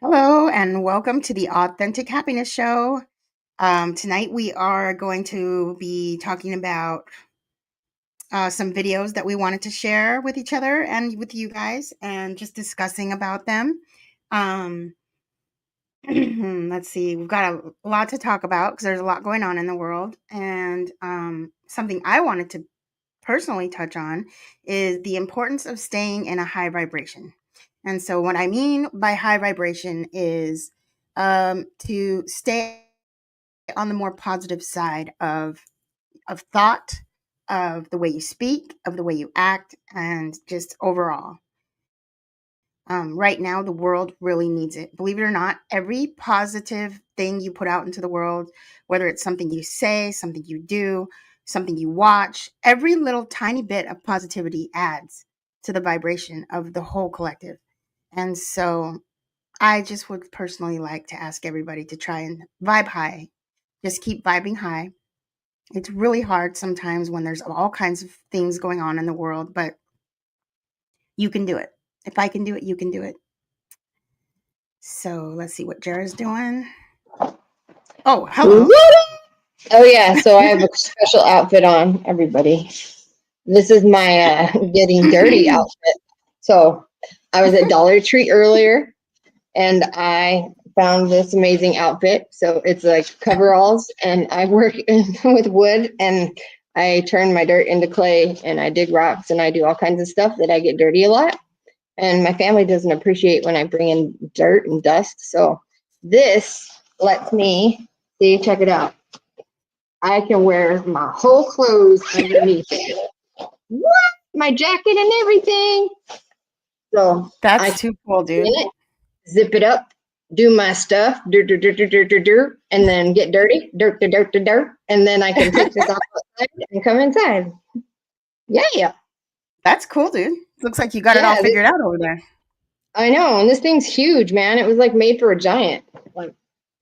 Hello, and welcome to the Authentic Happiness Show. Tonight, we are going to be talking about some videos that we wanted to share with each other and with you guys, and just discussing about them. Um, let's see, we've got a lot to talk about because there's a lot going on in the world. And something I wanted to personally touch on is the importance of staying in a high vibration. And so, what I mean by high vibration is to stay on the more positive side of thought, of the way you speak, of the way you act, and just overall. Right now, the world really needs it. Believe it or not, every positive thing you put out into the world, whether it's something you say, something you do, something you watch, every little tiny bit of positivity adds to the vibration of the whole collective. And so I just would personally like to ask everybody to try and vibe high. Just keep vibing high. It's really hard sometimes when there's all kinds of things going on in the world, but you can do it. If I can do it, you can do it. So let's see what Jara's doing. Oh, hello. Oh yeah, so I have a special outfit on, everybody. This is my getting dirty outfit. So I was at Dollar Tree earlier and I found this amazing outfit. So it's like coveralls and I work with wood and I turn my dirt into clay and I dig rocks and I do all kinds of stuff that I get dirty a lot. And my family doesn't appreciate when I bring in dirt and dust. So this lets me, see, check it out. I can wear my whole clothes underneath it. What? My jacket and everything. So That's too cool, dude. It, zip it up, do my stuff, and then get dirty, dirt, and then I can take this off outside and come inside. Yeah. That's cool, dude. Looks like you got it all figured out over there. I know, and this thing's huge, man. It was like made for a giant.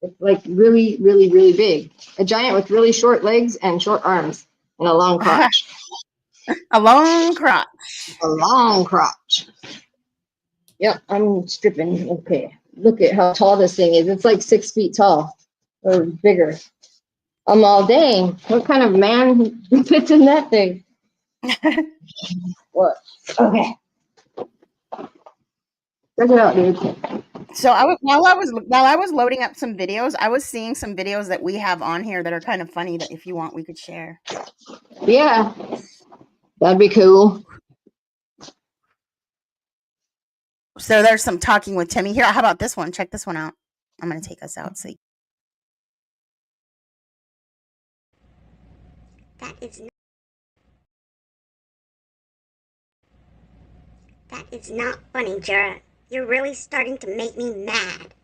It's like really, really, really big. A giant with really short legs and short arms and a long crotch. A long crotch. A long crotch. Yep, I'm stripping. Okay, look at how tall this thing is. It's like 6 feet tall or bigger. I'm all, dang, what kind of man fits in that thing? What? Okay. Check it out, dude. So while I was loading up some videos, I was seeing some videos that we have on here that are kind of funny that if you want we could share. Yeah. That'd be cool. So there's some talking with Timmy here. How about this one? Check this one out. I'm going to take us out. See. That is not funny, Jara. You're really starting to make me mad.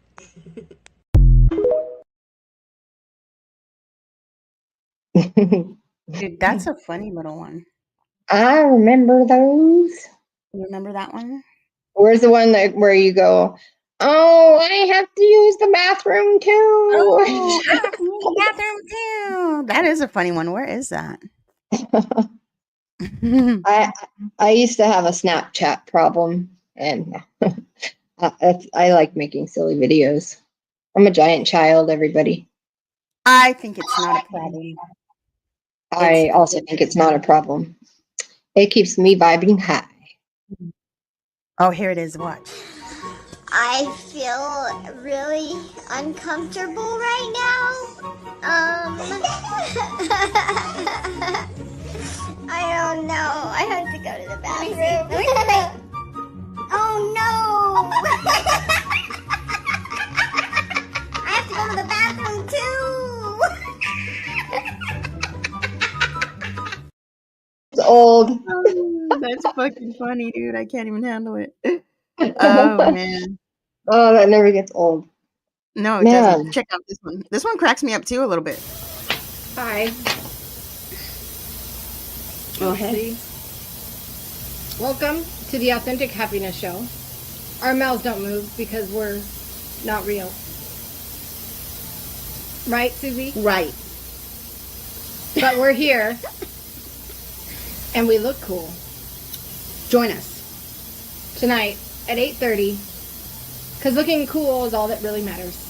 Dude, that's a funny little one. I remember those. You remember that one? Where's the one where you go, oh, I have to use the bathroom too. Oh, I have to use the bathroom too. That is a funny one. Where is that? I used to have a Snapchat problem, and I like making silly videos. I'm a giant child, everybody. I think it's not a problem. I also think it's not a problem. It keeps me vibing high. Oh, here it is. Watch. I feel really uncomfortable right now. I don't know. I have to go to the bathroom. Oh no! I have to go to the bathroom too. It's old. Oh, that's fucking funny, dude. I can't even handle it. Oh, man. Oh, that never gets old. No, it doesn't. Check out this one. This one cracks me up too a little bit. Hi. Oh, hey. Welcome to the Authentic Happiness Show. Our mouths don't move because we're not real. Right, Susie? Right. But we're here. And we look cool. Join us tonight at 8:30 Because looking cool is all that really matters.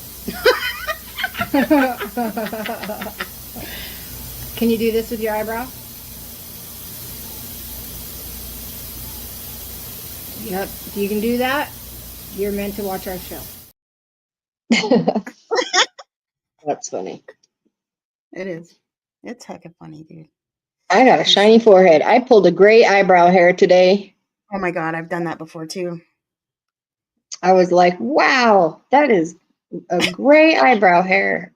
Can you do this with your eyebrow? Yep. If you can do that, you're meant to watch our show. That's funny. It is. It's hecka funny, dude. I got a shiny forehead. I pulled a gray eyebrow hair today. Oh my God, I've done that before too. I was like, wow, that is a gray eyebrow hair.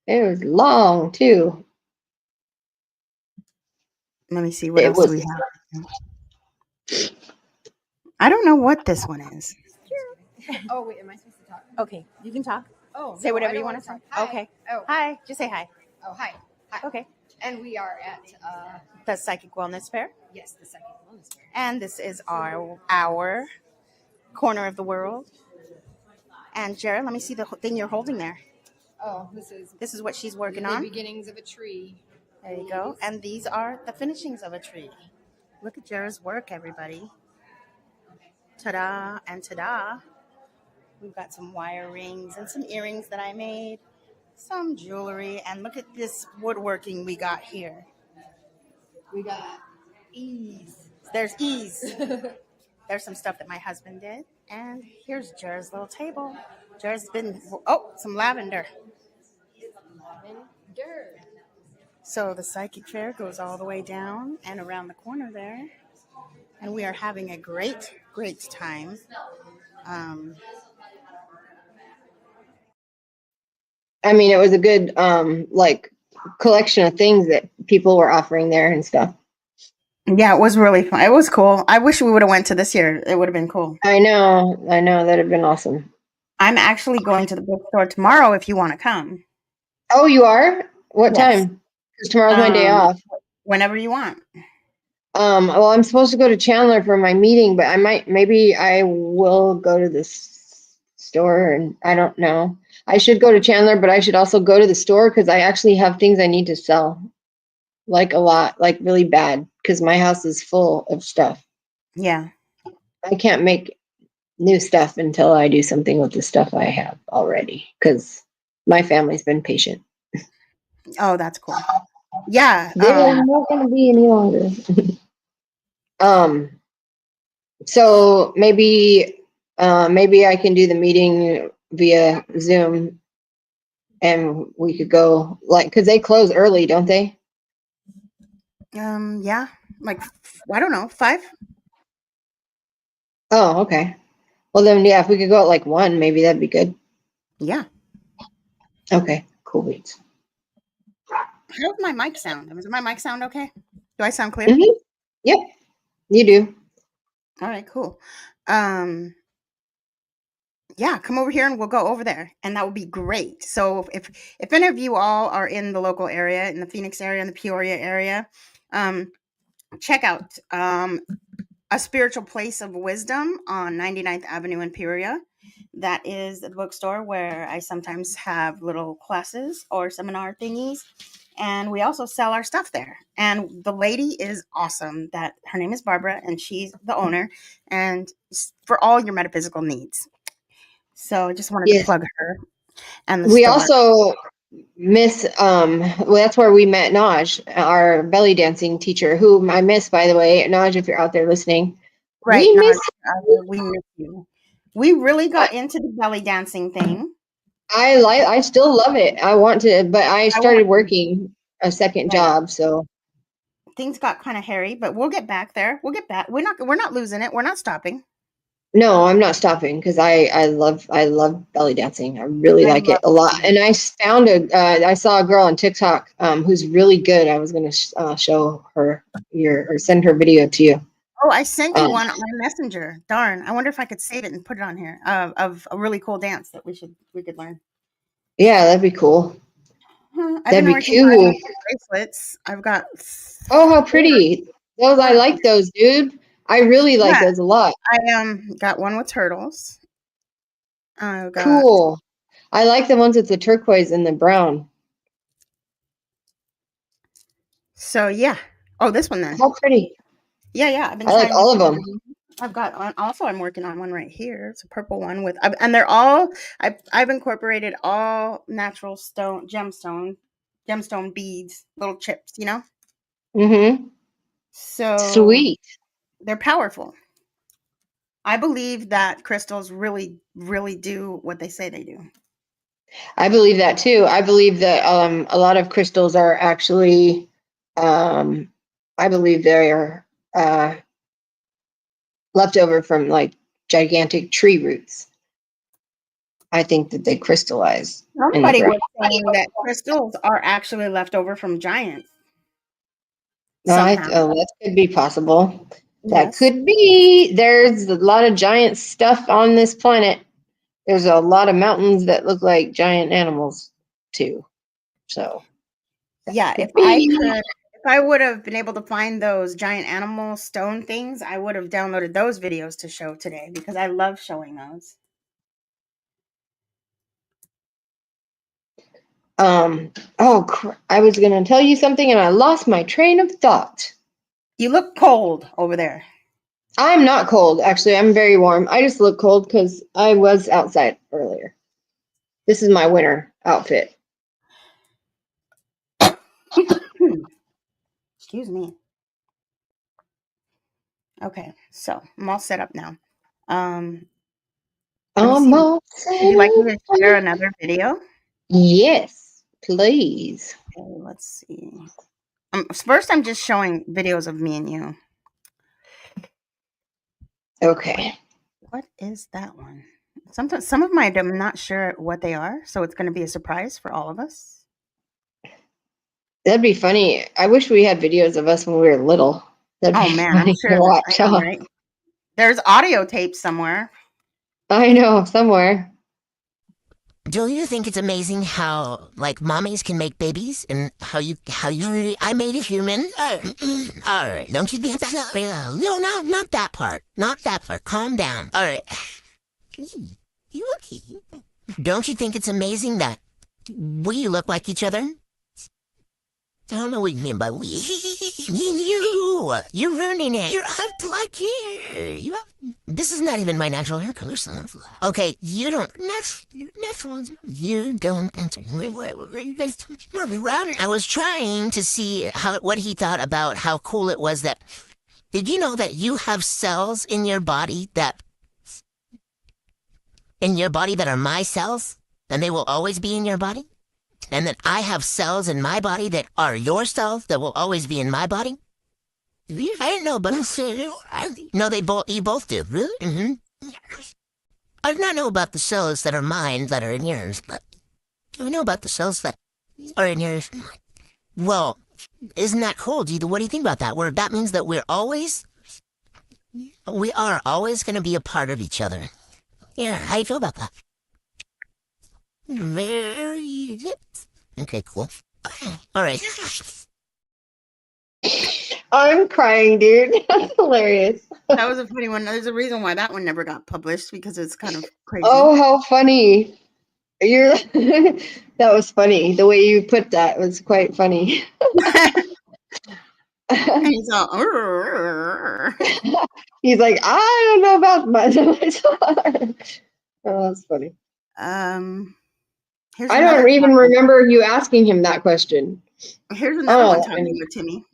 It was long too. Let me see, what It else do was we have? I don't know what this one is. Oh, wait, am I supposed to talk? Okay, you can talk. Oh, Say no, whatever I you don't want to say. wanna talk. Hi. Okay. Oh, Hi. Just say hi. oh, hi. Hi. Okay. And we are at, The Psychic Wellness Fair. yes, the Psychic Wellness Fair. And this is our corner of the world. And Jara, let me see the thing you're holding there. Oh, This is what she's working the on. beginnings of a tree. There you go. And these are the finishings of a tree. Look at Jara's work, everybody. Ta-da and ta-da. We've got some wire rings and some earrings that I made. Some jewelry. And look at this woodworking we got here. We got ease. There's ease. There's some stuff that my husband did. And here's Jara's little table. Jara's been, some lavender. Lavender. So the Psychic Fair goes all the way down and around the corner there. And we are having a great, great time. I mean, it was a good like collection of things that people were offering there and stuff. Yeah, it was really fun. It was cool. I wish we would have went to this year. It would have been cool. I know, that'd have been awesome. I'm actually going to the bookstore tomorrow if you want to come. Oh, you are? What Yes. time? Because tomorrow's my day off. Whenever you want. Well, I'm supposed to go to Chandler for my meeting, but maybe I will go to this store, and I don't know. I should go to Chandler, but I should also go to the store because I actually have things I need to sell. Like a lot, like really bad, because my house is full of stuff. Yeah. I can't make new stuff until I do something with the stuff I have already, because my family's been patient. Oh, that's cool. Yeah. They're not going to be any longer. So maybe I can do the meeting via Zoom, and we could go, like, because they close early, don't they? Yeah. Like, I don't know, 5? Oh, okay. Well then, yeah, if we could go at like 1, maybe that'd be good. Yeah. Okay, cool beats. How's my mic sound? Does my mic sound okay? Do I sound clear? Mm-hmm. Yep, you do. All right, cool. Yeah, come over here and we'll go over there, and that would be great. So if any of you all are in the local area, in the Phoenix area, in the Peoria area, check out A Spiritual Place of Wisdom on 99th Avenue in Peoria. That is the bookstore where I sometimes have little classes or seminar thingies. And we also sell our stuff there. And the lady is awesome. That her name is Barbara, and she's the owner, and for all your metaphysical needs. So I just wanted to plug her and the We store. also miss well, that's where we met Naj, our belly dancing teacher, whom I miss, by the way. Naj, if you're out there listening. Right. We miss we miss you. We really got into the belly dancing thing. I still love it. I want to, but I started working a second job, so things got kind of hairy, but we'll get back there. We'll get back. We're not losing it. We're not stopping. no, I'm not stopping because I love belly dancing. I really like it a lot. And I found I saw a girl on TikTok who's really good. I was going to show her or send her video to you. Oh, I sent you one on my messenger. Darn. I wonder if I could save it and put it on here of a really cool dance that we could learn. Yeah, that'd be cool. That'd be cool. Bracelets. I've got. Oh, how pretty! Those I like those, dude. I really like those a lot. I got one with turtles. Cool. I like the ones with the turquoise and the brown. So yeah. Oh, this one then. How pretty. Yeah. I like all of them. I'm working on one right here. It's a purple one and they're all, I've incorporated all natural gemstone beads, little chips, Mm-hmm. So Sweet. they're powerful. I believe that crystals really, really do what they say they do. I believe that too. I believe that a lot of crystals are actually, I believe they're left over from like gigantic tree roots. I think that they crystallize in the Somebody ground. was saying that crystals are actually left over from giants No, somehow. that could be possible. That Yes. could be. There's a lot of giant stuff on this planet. There's a lot of mountains that look like giant animals too. So that Yeah, could be. if I would have been able to find those giant animal stone things, I would have downloaded those videos to show today because I love showing those. I was going to tell you something and I lost my train of thought. You look cold over there. I'm not cold, actually. I'm very warm. I just look cold because I was outside earlier. This is my winter outfit. Excuse me. Okay, so I'm all set up now. Let me see. I'm all Would set you like me to share up. another video? Yes, please. Okay, let's see. First, I'm just showing videos of me and you. Okay. What is that one? Sometimes some of my I'm not sure what they are, so it's going to be a surprise for all of us. That'd be funny. I wish we had videos of us when we were little. That'd Oh be man, I'm funny to sure that watch. I know, right? There's audio tape somewhere. I know, somewhere. Don't you think it's amazing how, like, mommies can make babies and I made a human? All right, don't you think that's no, not that part. Not that part. Calm down. All right. You okay? Don't you think it's amazing that we look like each other? I don't know what you mean by we. You're ruining it. You're up like you. This is not even my natural hair color. Okay, you don't. Natural. You don't. I was trying to see what he thought about how cool it was that. Did you know that you have cells in your body that are my cells, and they will always be in your body? And that I have cells in my body that are your cells that will always be in my body? I didn't know, but no, you both do. Really? Mm-hmm. I do not know about the cells that are mine that are in yours, but I know about the cells that are in yours. Well, isn't that cool? What do you think about that? Where that means that we are always going to be a part of each other. Yeah, how you feel about that? Very good. Okay, cool. All right. I'm crying, dude. That's hilarious. That was a funny one. There's a reason why that one never got published because it's kind of crazy. Oh, how funny. You're that was funny. The way you put that was quite funny. And he's all, "Urgh." He's like, I don't know about my Oh, that's funny. Here's I don't another even remember you asking him that question. one Oh, talking about Timmy.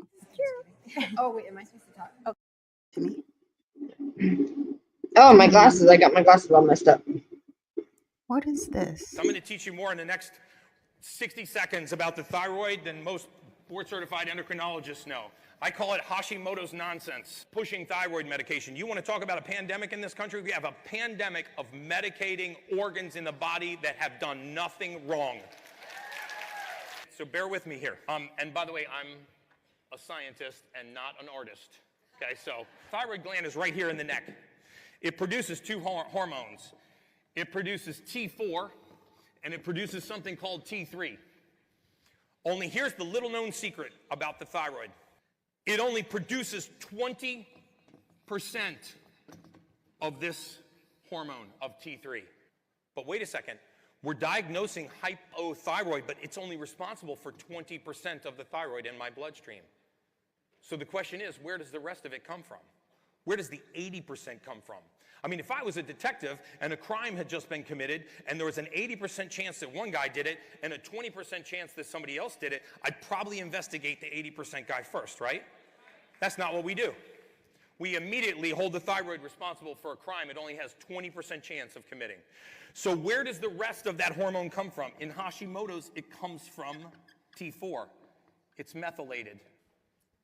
Oh, wait, am I supposed to talk? Oh. Timmy. oh, my glasses. I got my glasses all messed up. What is this? I'm going to teach you more in the next 60 seconds about the thyroid than most board-certified endocrinologists know. I call it Hashimoto's nonsense, pushing thyroid medication. You want to talk about a pandemic in this country? We have a pandemic of medicating organs in the body that have done nothing wrong. So bear with me here. And by the way, I'm a scientist and not an artist. Okay, so thyroid gland is right here in the neck. It produces two hormones. It produces T4, and it produces something called T3. Only here's the little-known secret about the thyroid. It only produces 20% of this hormone of T3. But wait a second. We're diagnosing hypothyroid, but it's only responsible for 20% of the thyroid in my bloodstream. So the question is, where does the rest of it come from? Where does the 80% come from? I mean, if I was a detective and a crime had just been committed and there was an 80% chance that one guy did it and a 20% chance that somebody else did it, I'd probably investigate the 80% guy first, right? That's not what we do. We immediately hold the thyroid responsible for a crime it only has 20% chance of committing. So where does the rest of that hormone come from? In Hashimoto's, it comes from T4. It's methylated.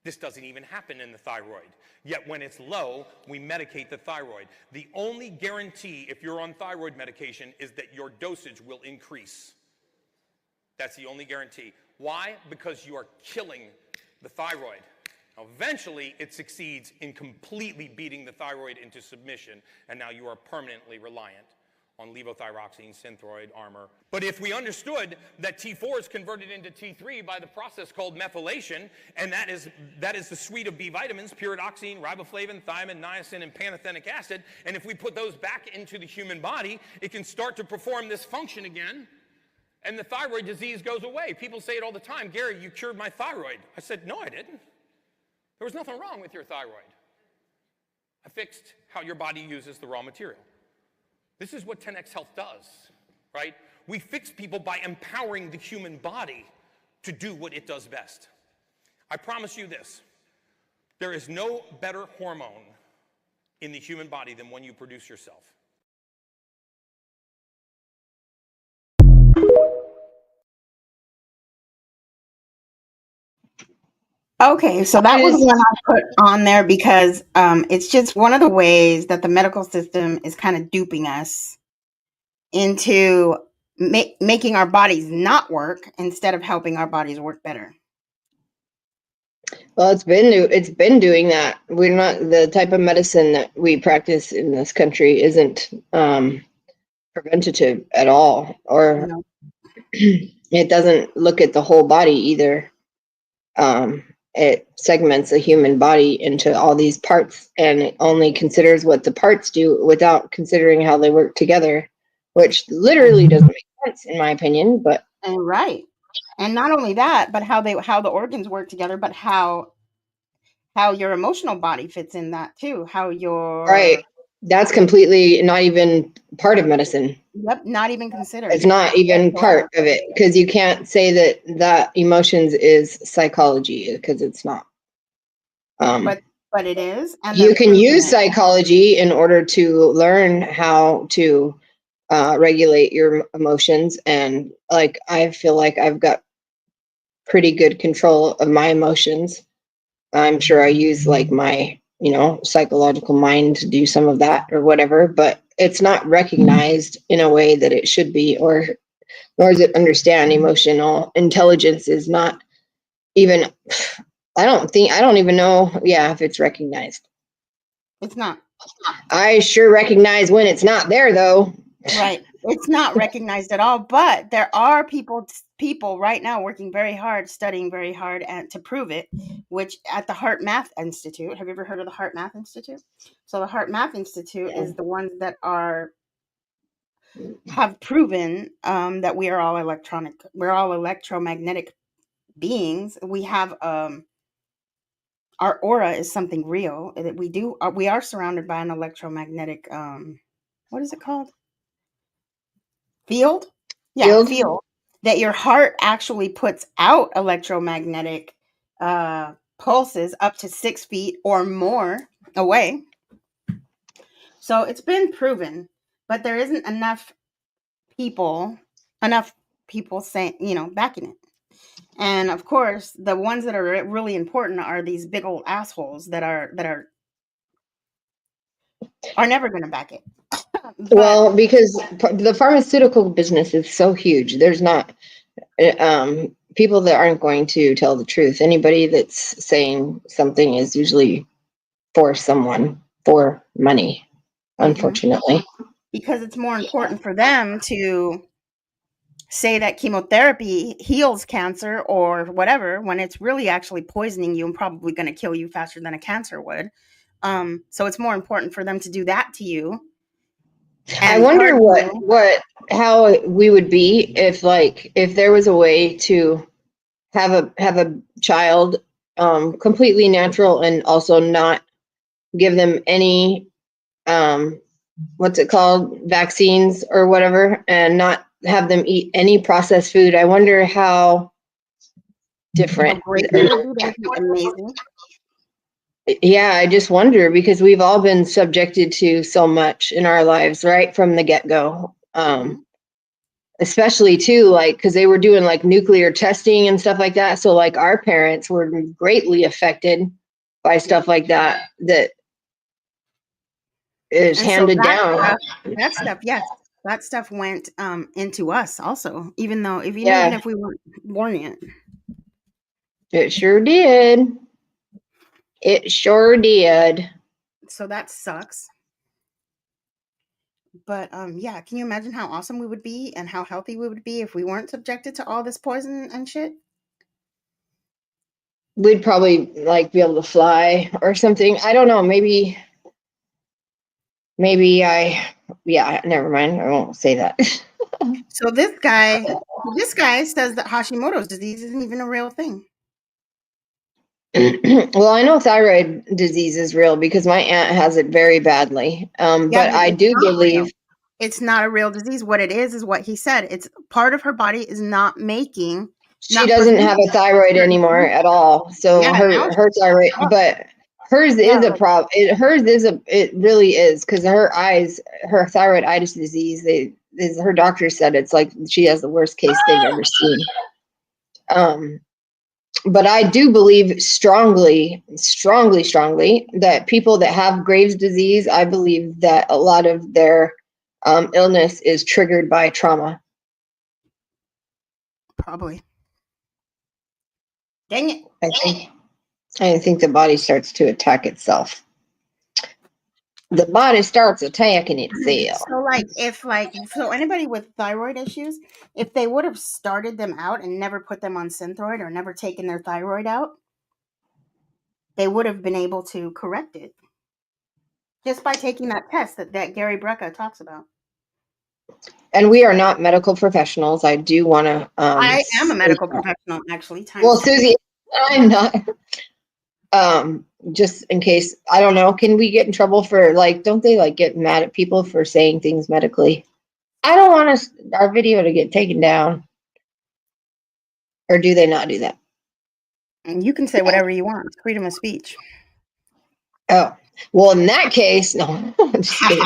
This doesn't even happen in the thyroid. Yet when it's low, we medicate the thyroid. The only guarantee if you're on thyroid medication is that your dosage will increase. That's the only guarantee. Why? Because you are killing the thyroid. Now, eventually, it succeeds in completely beating the thyroid into submission, and now you are permanently reliant on levothyroxine, Synthroid, Armour. But if we understood that T4 is converted into T3 by the process called methylation, and that is the suite of B vitamins, pyridoxine, riboflavin, thiamine, niacin, and pantothenic acid, and if we put those back into the human body, it can start to perform this function again, and the thyroid disease goes away. People say it all the time, Gary, you cured my thyroid. I said, no, I didn't. There was nothing wrong with your thyroid. I fixed how your body uses the raw material. This is what 10X Health does, right? We fix people by empowering the human body to do what it does best. I promise you this, there is no better hormone in the human body than one you produce yourself. Okay, so that was one I put on there because it's just one of the ways that the medical system is kind of duping us into making our bodies not work instead of helping our bodies work better. Well, it's been doing that. We're not, the type of medicine that we practice in this country isn't preventative at all, or No. it doesn't look at the whole body either. It segments the human body into all these parts, and it only considers what the parts do without considering how they work together, which literally doesn't make sense in my opinion. But And right. And not only that, but how the organs work together, but how your emotional body fits in that too. How your right, that's completely not even part of medicine. Yep, not even considered. It's not even part of it, because you can't say that emotions is psychology, because it's not. But it is. And you can use psychology in order to learn how to regulate your emotions. And like, I feel like I've got pretty good control of my emotions. I'm sure I use like my, psychological mind to do some of that or whatever, but it's not recognized in a way that it should be, nor is it understand. Emotional intelligence is not even, I don't even know, if it's recognized. It's not. I sure recognize when it's not there, though. Right. It's not recognized at all, but there are people right now working very hard, studying very hard to prove it, which at the Heart Math Institute, have you ever heard of the Heart Math Institute? So the Heart Math Institute is the ones that have proven that we are all we're all electromagnetic beings. We have our aura is something real that we are surrounded by an electromagnetic what is it called? Field that your heart actually puts out electromagnetic pulses up to 6 feet or more away. So it's been proven, but there isn't enough people saying, backing it. And of course, the ones that are really important are these big old assholes that are never going to back it. Well, because the pharmaceutical business is so huge, there's not people that aren't going to tell the truth. Anybody that's saying something is usually for someone, for money, unfortunately. Because it's more important for them to say that chemotherapy heals cancer or whatever, when it's really actually poisoning you and probably going to kill you faster than a cancer would. So it's more important for them to do that to you. I wonder how we would be if there was a way to have a child completely natural and also not give them any, what's it called, vaccines or whatever, and not have them eat any processed food. I wonder how different. How great that would be. That would be amazing. Yeah, I just wonder, because we've all been subjected to so much in our lives, right from the get-go. Especially too, like, because they were doing like nuclear testing and stuff like that. So like our parents were greatly affected by stuff like that is And so handed down. that stuff, yes, that stuff went into us also, even Yeah, if we weren't born yet. it sure did. It sure did. So that sucks. But yeah, can you imagine how awesome we would be and how healthy we would be if we weren't subjected to all this poison and shit? We'd probably like be able to fly or something. I don't know. Maybe yeah, never mind. I won't say that. So this guy says that Hashimoto's disease isn't even a real thing. Well, I know thyroid disease is real because my aunt has it very badly. But I it's do not believe real. It's not a real disease. What it is what he said. It's part of her body is not making. she doesn't have a thyroid anymore at all. So Yeah, now her thyroid, but hers Yeah, is a like- problem. It really is, because her thyroid eye disease, her doctor said it's like she has the worst case they've ever seen. But I do believe strongly that people that have Graves' disease, I believe that a lot of their illness is triggered by trauma. Probably. Dang it. I think the body starts to attack itself. The body starts attacking itself. So anybody with thyroid issues, if they would have started them out and never put them on Synthroid or never taken their thyroid out, they would have been able to correct it just by taking that test that Gary Brecka talks about. And we are not medical professionals. I do want to. I am a medical professional, actually. Well, Susie, I'm not. Just in case, I don't know. Can we get in trouble for don't they get mad at people for saying things medically? I don't want our video to get taken down. Or do they not do that? And you can say whatever you want. It's freedom of speech. Oh, well, in that case, no. Just kidding.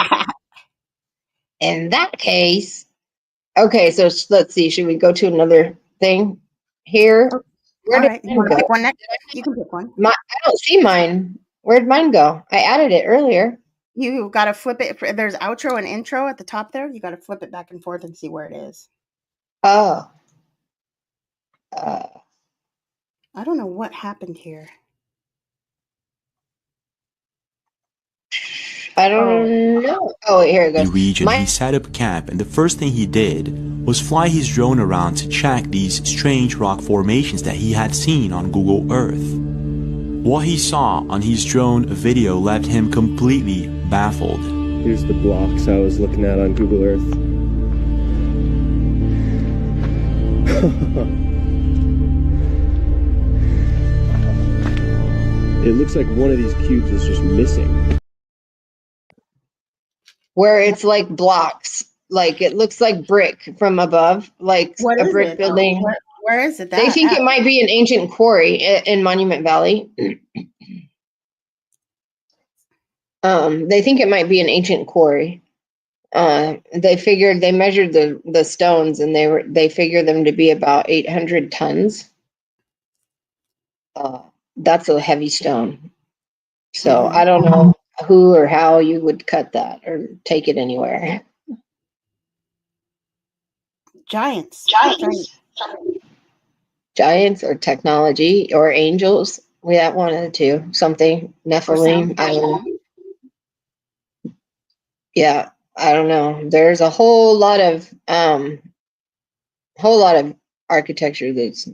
In that case, okay, so let's see. Should we go to another thing here? All right. You want to pick one next? You can pick one. I don't see mine. Where'd mine go? I added it earlier. You got to flip it. There's outro and intro at the top there. You got to flip it back and forth and see where it is. Oh. I don't know what happened here. I don't know. Oh, here it goes. Region, he set up camp, and the first thing he did was fly his drone around to check these strange rock formations that he had seen on Google Earth. What he saw on his drone video left him completely baffled. Here's the blocks I was looking at on Google Earth. It looks like one of these cubes is just missing. Where it's like blocks, it looks like brick from above, like what a brick building. Where is it? They think it might be an ancient quarry in Monument Valley. They think it might be an ancient quarry. They measured the stones, and they figured them to be about 800 tons. That's a heavy stone. So I don't know who or how you would cut that or take it anywhere. Giants or technology or angels. We have one of the two. Something Nephilim. I don't know. Yeah, I don't know. There's a whole lot of architecture that's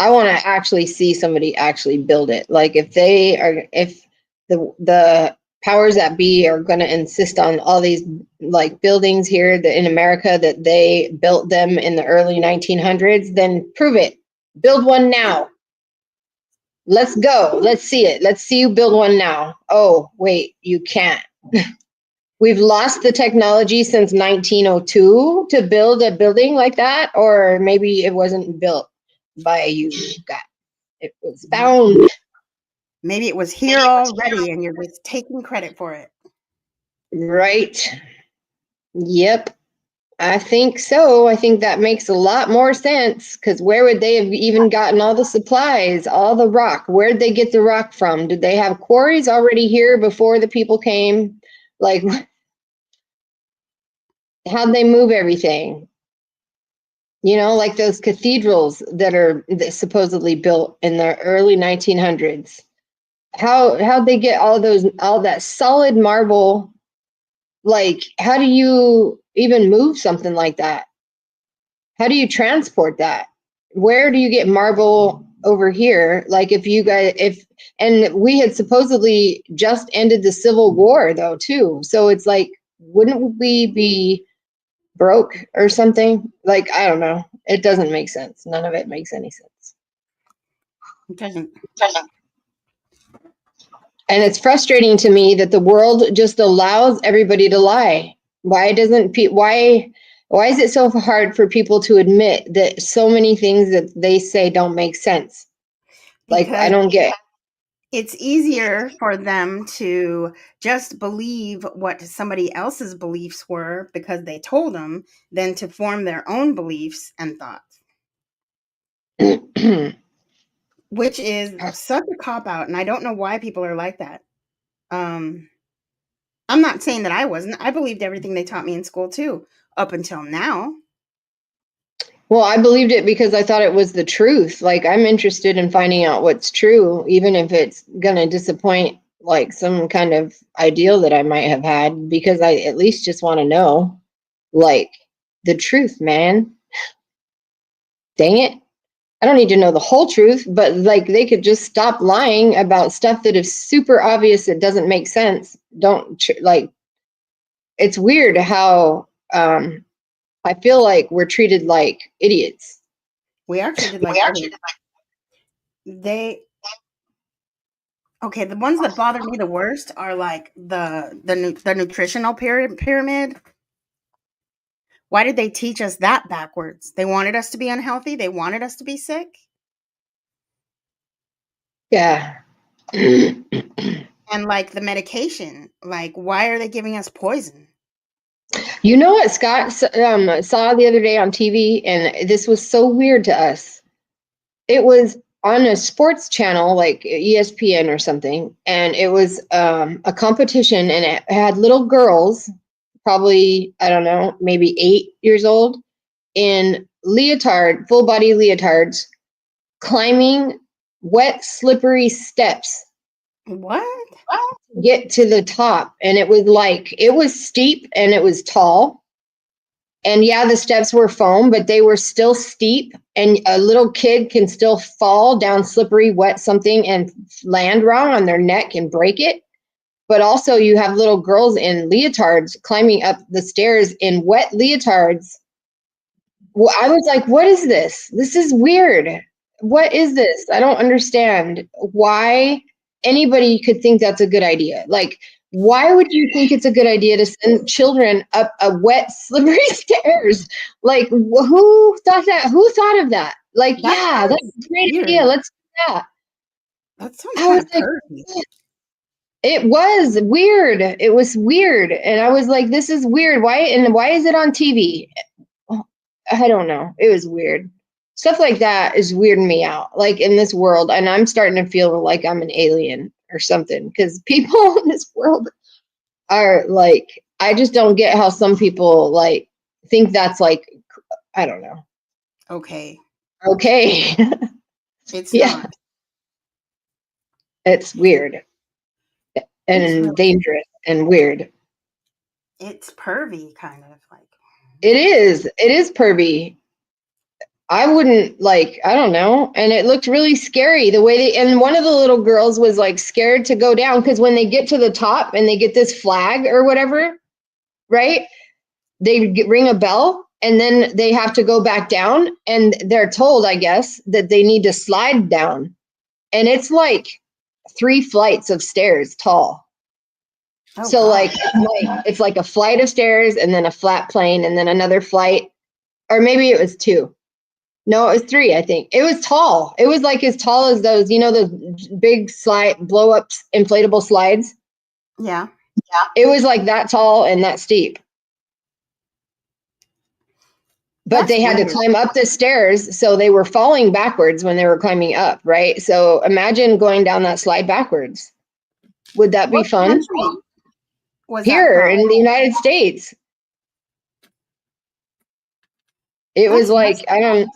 I want to actually see somebody actually build it. If the powers that be are going to insist on all these buildings here in America that they built them in the early 1900s, then prove it. Build one now. Let's go. Let's see it. Let's see you build one now. Oh, wait, you can't. We've lost the technology since 1902 to build a building like that, or maybe it wasn't built by you guys. It was found. Maybe it was here already and you're just taking credit for it. Right. Yep. I think so. I think that makes a lot more sense, because where would they have even gotten all the supplies, all the rock? Where'd they get the rock from? Did they have quarries already here before the people came? Like, how'd they move everything? You know, like those cathedrals that are supposedly built in the early 1900s. How'd they get all that solid marble? Like, how do you even move something like that? How do you transport that? Where do you get marble over here? Like, and we had supposedly just ended the Civil War though too. So it's like, wouldn't we be broke or something? Like, I don't know. It doesn't make sense. None of it makes any sense. It doesn't. And it's frustrating to me that the world just allows everybody to lie. Why is it so hard for people to admit that so many things that they say don't make sense? Like, I Because don't get. it's easier for them to just believe what somebody else's beliefs were because they told them than to form their own beliefs and thoughts, which is such a cop-out, and I don't know why people are like that. I'm not saying that I wasn't. I believed everything they taught me in school too, up until now. Well, I believed it because I thought it was the truth. Like, I'm interested in finding out what's true, even if it's going to disappoint like some kind of ideal that I might have had, because I at least just want to know, like, the truth, man. Dang it. I don't need to know the whole truth, but like, they could just stop lying about stuff that is super obvious. It doesn't make sense. It's weird how, I feel like we're treated like idiots. We are treated like they. Okay, the ones that bother me the worst are like the nutritional pyramid. Why did they teach us that backwards? They wanted us to be unhealthy. They wanted us to be sick. Yeah. And like the medication, like why are they giving us poison? You know what Scott saw the other day on TV, and this was so weird to us. It was on a sports channel like ESPN or something, and it was a competition, and it had little girls, probably, I don't know, maybe 8 years old, in full body leotards, climbing wet, slippery steps. What? To get to the top. And it was steep and it was tall. And yeah, the steps were foam, but they were still steep. And a little kid can still fall down slippery, wet something and land wrong on their neck and break it. But also, you have little girls in leotards climbing up the stairs in wet leotards. Well, I was like, what is this? This is weird. What is this? I don't understand why anybody could think that's a good idea. Like, why would you think it's a good idea to send children up a wet, slippery stairs? Like, who thought that? Who thought of that? Like, yeah, that's a great idea. Let's do that. That sounds kind of pervy. It was weird. It was weird. And I was like, this is weird. Why is it on TV? I don't know. It was weird. Stuff like that is weirding me out, like in this world. And I'm starting to feel like I'm an alien or something, because people in this world are like, I just don't get how some people like think that's like, I don't know. Okay. It's not. It's weird and dangerous and weird. It's pervy, kind of like. It is pervy. I wouldn't I don't know. And it looked really scary the way and one of the little girls was like scared to go down, because when they get to the top and they get this flag or whatever, right? They ring a bell and then they have to go back down, and they're told, I guess, that they need to slide down. and it's like 3 flights of stairs tall. Oh, So God. it's like a flight of stairs and then a flat plane and then another flight, or maybe it was 2. No, it was 3, I think. It was tall. It was like as tall as those, those big blow up inflatable slides. Yeah. It was like that tall and that steep. But That's they had weird. to climb up the stairs, so they were falling backwards when they were climbing up, right? So imagine going down that slide backwards. Would that be What fun? country was that Here from? in the United States. It That's was like, I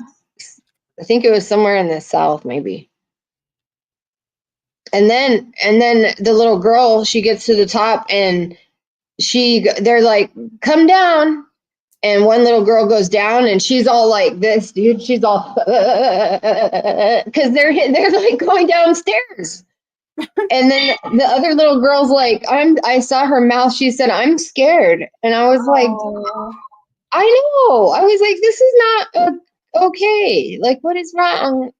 think it was somewhere in the South, maybe. And then the little girl, she gets to the top and they're like, come down. And one little girl goes down and she's all like this, dude. She's all, because they're like going downstairs. And then the other little girl's like, I saw her mouth. She said, I'm scared. And I was like, I know. I was like, this is not okay. Like, what is wrong?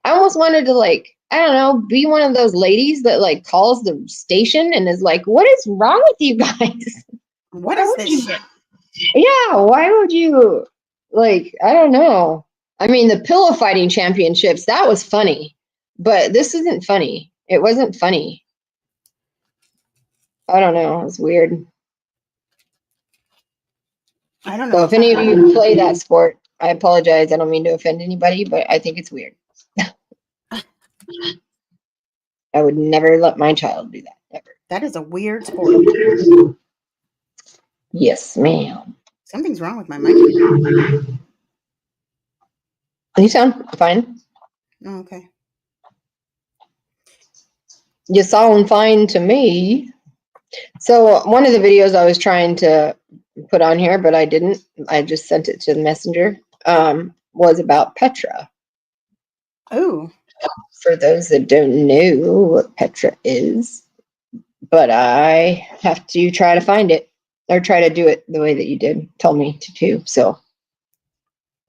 I almost wanted to, like, I don't know, be one of those ladies that like calls the station and is like, what is wrong with you guys? What is this shit? Yeah, why would you, like, I don't know. I mean, the pillow fighting championships, that was funny, but this isn't funny. It wasn't funny. I don't know. It was weird. I don't know. So if any of you play that sport, I apologize. I don't mean to offend anybody, but I think it's weird. I would never let my child do that. Ever. That is a weird sport. Yes, ma'am. Something's wrong with my microphone. You sound fine. Oh, okay. You sound fine to me. So one of the videos I was trying to put on here, but I didn't. I just sent it to the messenger. Was about Petra. Oh. For those that don't know what Petra is, but I have to try to find it or try to do it the way that you told me to do. So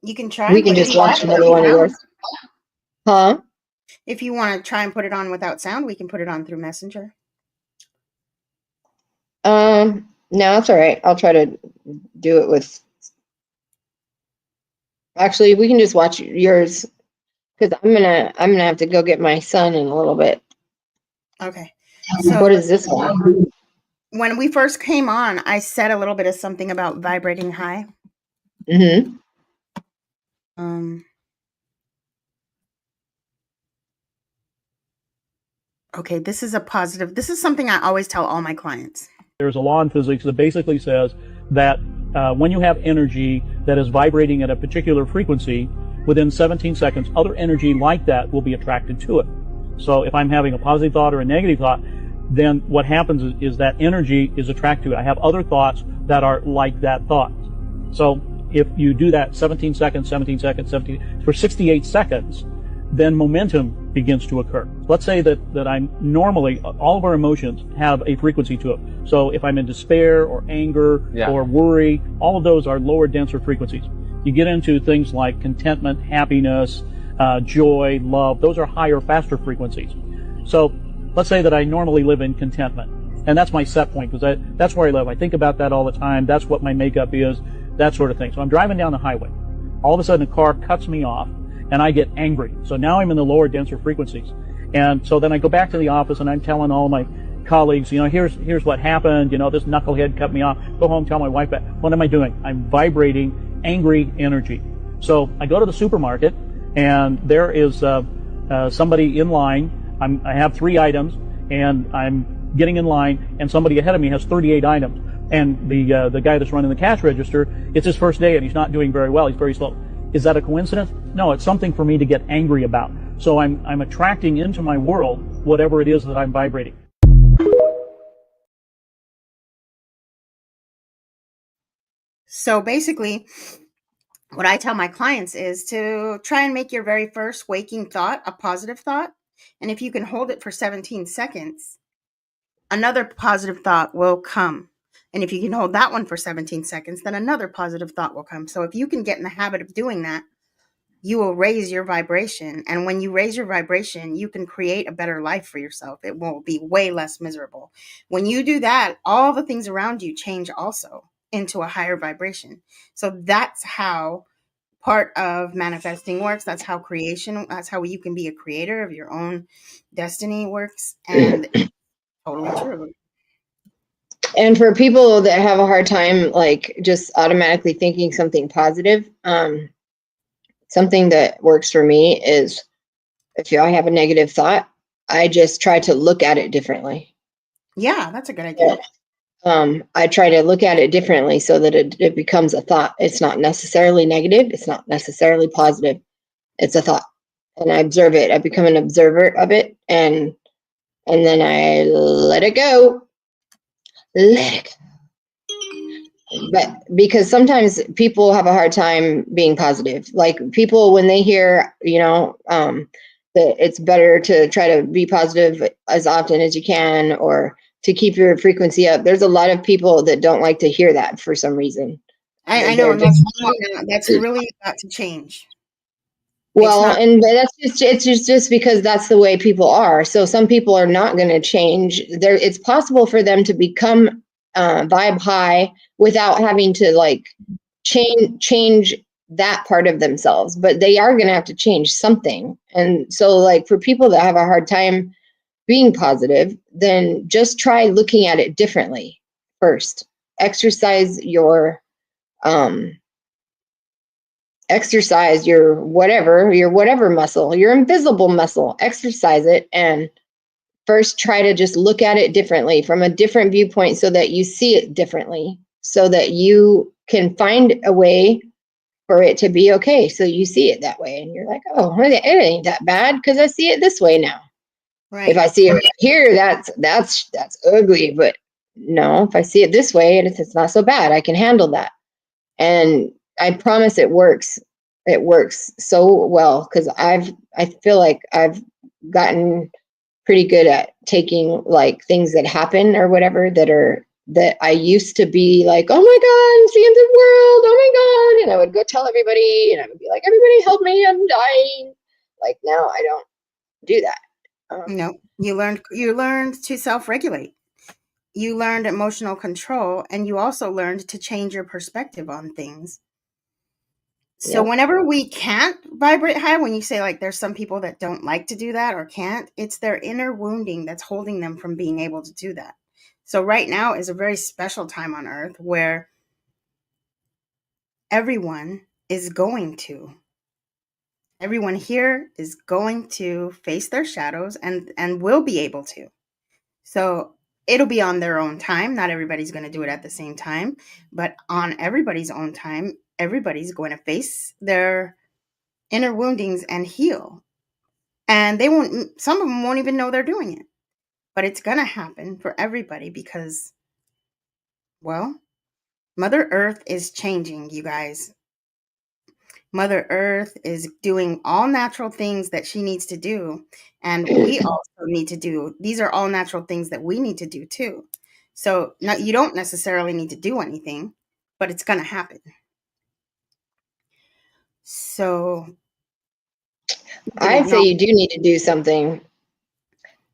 you can try. We can just watch another one of yours. Huh? If you want to try and put it on without sound, we can put it on through Messenger. No, that's all right. I'll try to do it with. Actually, we can just watch yours because I'm gonna have to go get my son in a little bit. Okay. So what is this one? When we first came on, I said a little bit of something about vibrating high. Mm-hmm. Okay, this is a positive. This is something I always tell all my clients. There's a law in physics that basically says that when you have energy that is vibrating at a particular frequency, within 17 seconds, other energy like that will be attracted to it. So if I'm having a positive thought or a negative thought, then what happens is that energy is attracted to it. I have other thoughts that are like that thought. So if you do that 17 seconds, for 68 seconds, then momentum begins to occur. Let's say that I'm normally, all of our emotions have a frequency to it. So if I'm in despair or anger or worry, all of those are lower, denser frequencies. You get into things like contentment, happiness, joy, love. Those are higher, faster frequencies. So let's say that I normally live in contentment. And that's my set point because that's where I live. I think about that all the time. That's what my makeup is, that sort of thing. So I'm driving down the highway. All of a sudden a car cuts me off and I get angry. So now I'm in the lower, denser frequencies. And so then I go back to the office and I'm telling all my colleagues, here's what happened. This knucklehead cut me off. Go home, tell my wife that. What am I doing? I'm vibrating angry energy. So I go to the supermarket and there is somebody in line. I have 3 items and I'm getting in line and somebody ahead of me has 38 items. And the guy that's running the cash register, it's his first day and he's not doing very well. He's very slow. Is that a coincidence? No, it's something for me to get angry about. So I'm attracting into my world whatever it is that I'm vibrating. So basically, what I tell my clients is to try and make your very first waking thought a positive thought. And if you can hold it for 17 seconds, another positive thought will come. And if you can hold that one for 17 seconds, then another positive thought will come. So if you can get in the habit of doing that you will raise your vibration. And when you raise your vibration, you can create a better life for yourself. It will be way less miserable. When you do that, all the things around you change also into a higher vibration. So that's how part of manifesting works. That's how creation, that's how you can be a creator of your own destiny works. And totally true. And for people that have a hard time, like just automatically thinking something positive, something that works for me is if I have a negative thought, I just try to look at it differently. Yeah, that's a good idea. I try to look at it differently so that it becomes a thought. It's not necessarily negative. It's not necessarily positive. It's a thought. And I observe it. I become an observer of it. And then I let it go. Let it go. But because sometimes people have a hard time being positive. Like people, when they hear, that it's better to try to be positive as often as you can, or to keep your frequency up. There's a lot of people that don't like to hear that for some reason. I know, and that's really got to change. Well, and it's just because that's the way people are. So some people are not going to change. It's possible for them to become vibe high without having to like change that part of themselves, but they are going to have to change something. And so, like for people that have a hard time being positive, then just try looking at it differently first. Exercise your whatever muscle, your invisible muscle. Exercise it, and first try to just look at it differently from a different viewpoint so that you see it differently, so that you can find a way for it to be okay. So you see it that way and you're like, oh, it ain't that bad because I see it this way now. Right. If I see it here, that's ugly. But no, if I see it this way, it's not so bad. I can handle that. And I promise it works. It works so well because I feel like I've gotten pretty good at taking like things that happen or whatever that I used to be like, oh my God, it's the end of the world. Oh my God. And I would go tell everybody and I would be like, everybody help me, I'm dying. Like now I don't do that. No, you learned to self-regulate. You learned emotional control, and you also learned to change your perspective on things. So whenever we can't vibrate high, when you say like there's some people that don't like to do that or can't, it's their inner wounding that's holding them from being able to do that. So right now is a very special time on earth where everyone here is going to face their shadows and will be able to. So it'll be on their own time. Not everybody's going to do it at the same time, but on everybody's own time, everybody's going to face their inner woundings and heal. And some of them won't even know they're doing it, but it's going to happen for everybody because, well, Mother Earth is changing, you guys. Mother Earth is doing all natural things that she needs to do. And we also need to do, these are all natural things that we need to do too. So now you don't necessarily need to do anything, but it's going to happen. So I'd say you do need to do something.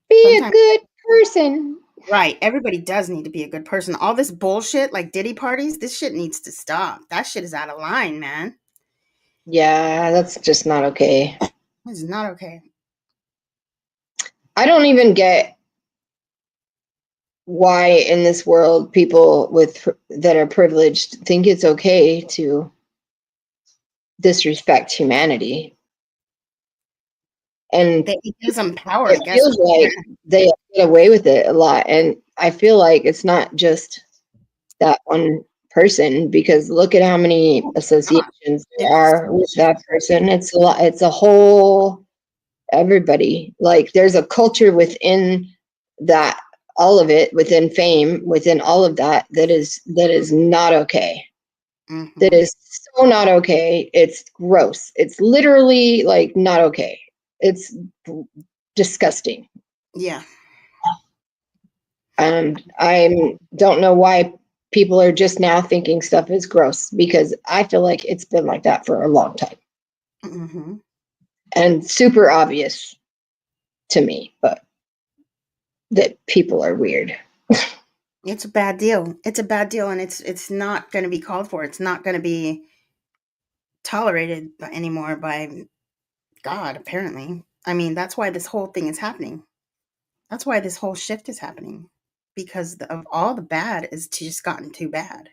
Be a good person. Right. Everybody does need to be a good person. All this bullshit, like Diddy parties, this shit needs to stop. That shit is out of line, man. Yeah, that's just not okay. It's not okay. I don't even get why in this world people that are privileged think it's okay to disrespect humanity. And it gives them power. It feels like they get away with it a lot. And I feel like it's not just that one person, because look at how many associations there are with that person. It's a lot. It's a whole everybody. Like there's a culture within that, all of it, within fame, within all of that is not okay. Mm-hmm. That is so not okay. It's gross. It's literally like not okay. It's disgusting. Yeah. And I don't know why people are just now thinking stuff is gross, because I feel like it's been like that for a long time. Mm-hmm. and super obvious to me, but that people are weird. It's a bad deal. It's a bad deal, and it's not going to be called for. It's not going to be tolerated anymore by God, apparently. I mean, that's why this whole thing is happening. That's why this whole shift is happening, because of all the bad is just gotten too bad.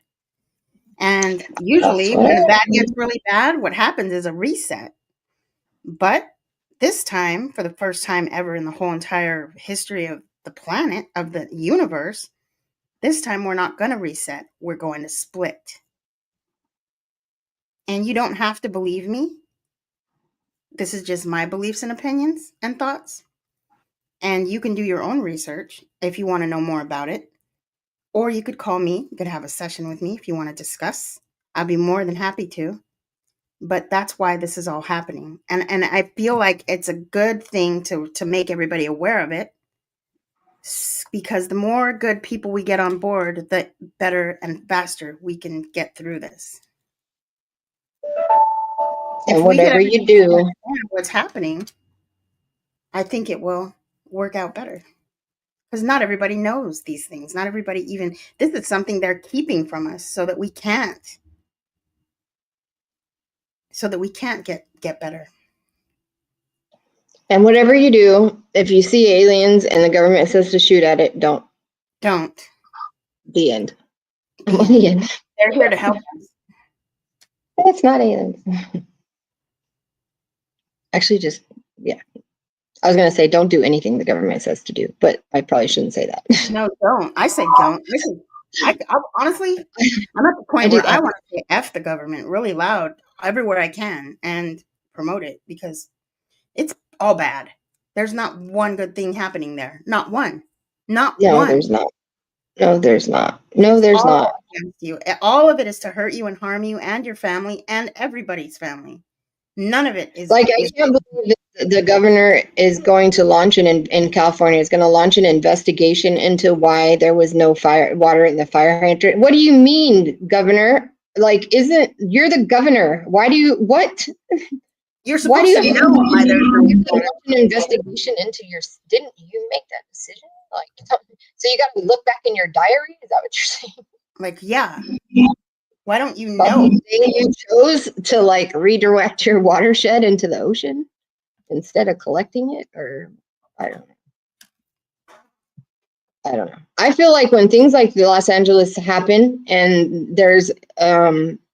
And That's usually, what when the bad I, gets really bad, what happens is a reset. But this time, for the first time ever in the whole entire history of the planet, of the universe, this time we're not going to reset. We're going to split. And you don't have to believe me. This is just my beliefs and opinions and thoughts. And you can do your own research if you want to know more about it. Or you could call me. You could have a session with me if you want to discuss. I'd be more than happy to. But that's why this is all happening. And I feel like it's a good thing to make everybody aware of it. Because the more good people we get on board, the better and faster we can get through this. If and we could whatever you do, understand what's happening, I think it will work out better. Because not everybody knows these things. Not everybody even, this is something they're keeping from us so that we can't get better. and whatever you do, if you see aliens and the government says to shoot at it, don't. The end. The end. They're here to help us. It's not aliens. Actually, just, yeah. I was going to say, don't do anything the government says to do, but I probably shouldn't say that. No, don't. I say don't. I honestly, I'm at the point where I want to say F the government really loud everywhere I can and promote it, because it's all bad. There's not one good thing happening there. Not one. Not No, one. there's not. No, there's not. No, there's all not. against you. All of it is to hurt you and harm you and your family and everybody's family. None of it is Like, I can't believe that the governor is going to launch in California is going to launch an investigation into why there was no water in the fire hydrant. What do you mean, governor? Like, you're the governor? Why do you, what? You're supposed to know either. An investigation into didn't you make that decision? Like, so you got to look back in your diary? Is that what you're saying? Like, yeah. Why don't you know? You chose to like redirect your watershed into the ocean instead of collecting it, or I don't know. I feel like when things like the Los Angeles happen and there's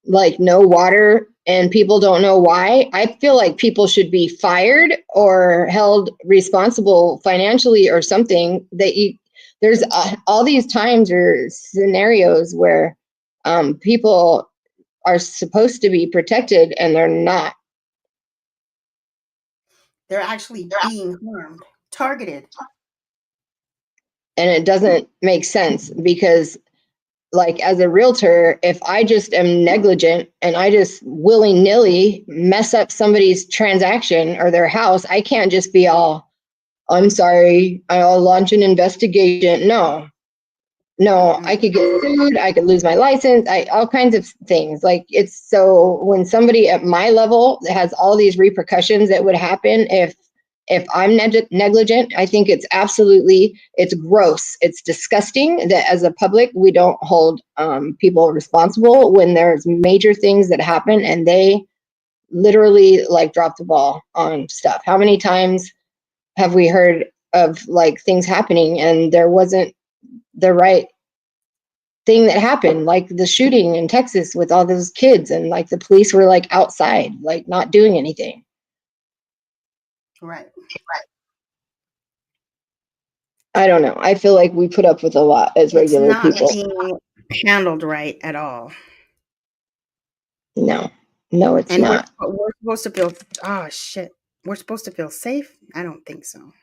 like no water and people don't know why, I feel like people should be fired or held responsible financially or something. There's all these times or scenarios where people are supposed to be protected and they're not. They're actually being harmed, targeted. And it doesn't make sense because, like, as a realtor, if I just am negligent and I just willy-nilly mess up somebody's transaction or their house, I can't just be all, I'm sorry, I'll launch an investigation. No, I could get sued. I could lose my license. All kinds of things. Like, it's so when somebody at my level has all these repercussions that would happen if I'm negligent, I think it's gross. It's disgusting that as a public, we don't hold people responsible when there's major things that happen and they literally like drop the ball on stuff. How many times have we heard of like things happening and there wasn't the right thing that happened, like the shooting in Texas with all those kids and like the police were like outside, like not doing anything. Right. I don't know. I feel like we put up with a lot as regular people. It's not being handled right at all. No, it's not. We're supposed to feel, we're supposed to feel safe? I don't think so.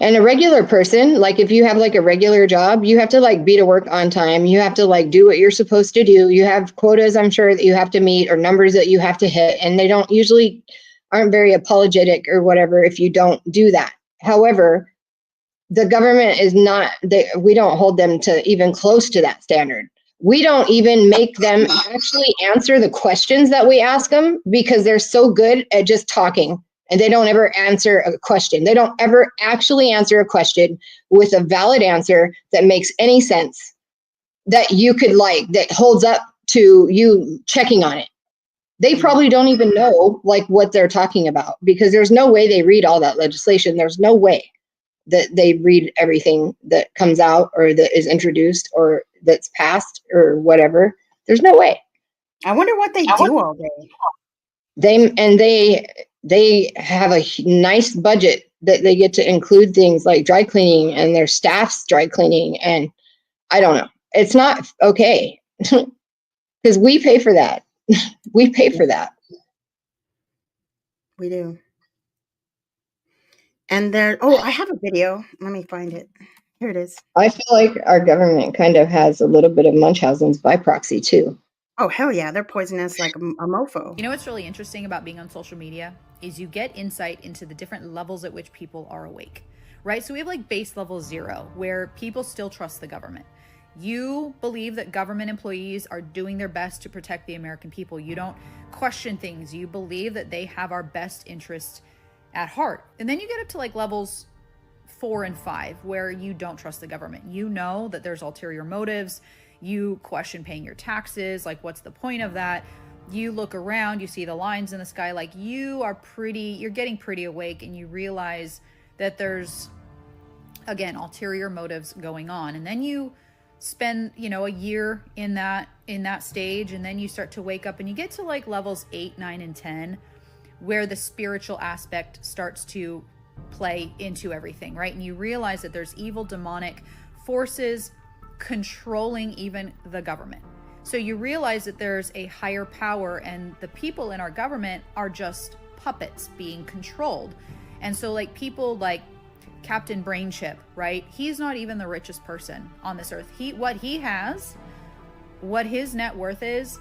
And a regular person, like if you have like a regular job, you have to like be to work on time. You have to like do what you're supposed to do. You have quotas, I'm sure, that you have to meet or numbers that you have to hit. And they aren't very apologetic or whatever if you don't do that. However, the government is not, we don't hold them to even close to that standard. we don't even make them actually answer the questions that we ask them because they're so good at just talking and they don't ever answer a question. They don't ever actually answer a question with a valid answer that makes any sense that you could like, that holds up to you checking on it. They probably don't even know like what they're talking about because there's no way they read all that legislation. There's no way that they read everything that comes out or that is introduced or that's passed or whatever. There's no way. I wonder what they do all day. They have a nice budget that they get to include things like dry cleaning and their staff's dry cleaning. And I don't know. It's not okay because we pay for that. We pay for that. We do. And there, oh, I have a video. Let me find it. Here it is. I feel like our government kind of has a little bit of Munchausen's by proxy too. Oh, hell yeah. They're poisonous like a mofo. You know what's really interesting about being on social media is you get insight into the different levels at which people are awake, right? So we have like base level 0, where people still trust the government. You believe that government employees are doing their best to protect the American people. You don't question things. You believe that they have our best interests at heart. And then you get up to like levels 4 and 5, where you don't trust the government. You know that there's ulterior motives. You question paying your taxes. Like, what's the point of that? You look around, you see the lines in the sky, like you're getting pretty awake, and you realize that there's, again, ulterior motives going on. And then you spend, a year in that stage, and then you start to wake up and you get to like levels 8, 9, and 10, where the spiritual aspect starts to play into everything, right? And you realize that there's evil demonic forces controlling even the government. So you realize that there's a higher power, and the people in our government are just puppets being controlled. And so like people like Captain Brain Chip, right? He's not even the richest person on this earth. What his net worth is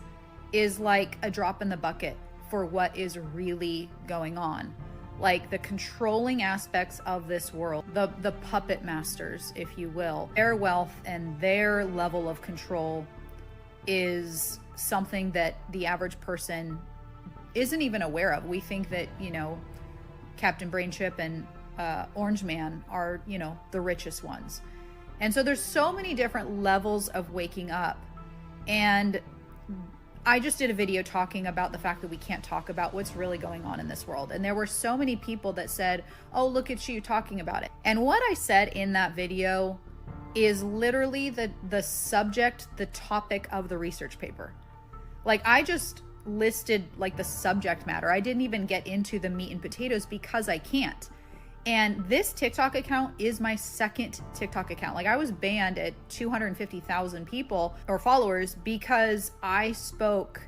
like a drop in the bucket for what is really going on. Like the controlling aspects of this world, the puppet masters, if you will, their wealth and their level of control is something that the average person isn't even aware of. We think that, Captain Brain Chip and Orange Man are, the richest ones. And so there's so many different levels of waking up. And I just did a video talking about the fact that we can't talk about what's really going on in this world. And there were so many people that said, oh, look at you talking about it. And what I said in that video is literally the subject, the topic of the research paper. Like I just listed like the subject matter. I didn't even get into the meat and potatoes because I can't. And this TikTok account is my second TikTok account. Like I was banned at 250,000 people or followers because I spoke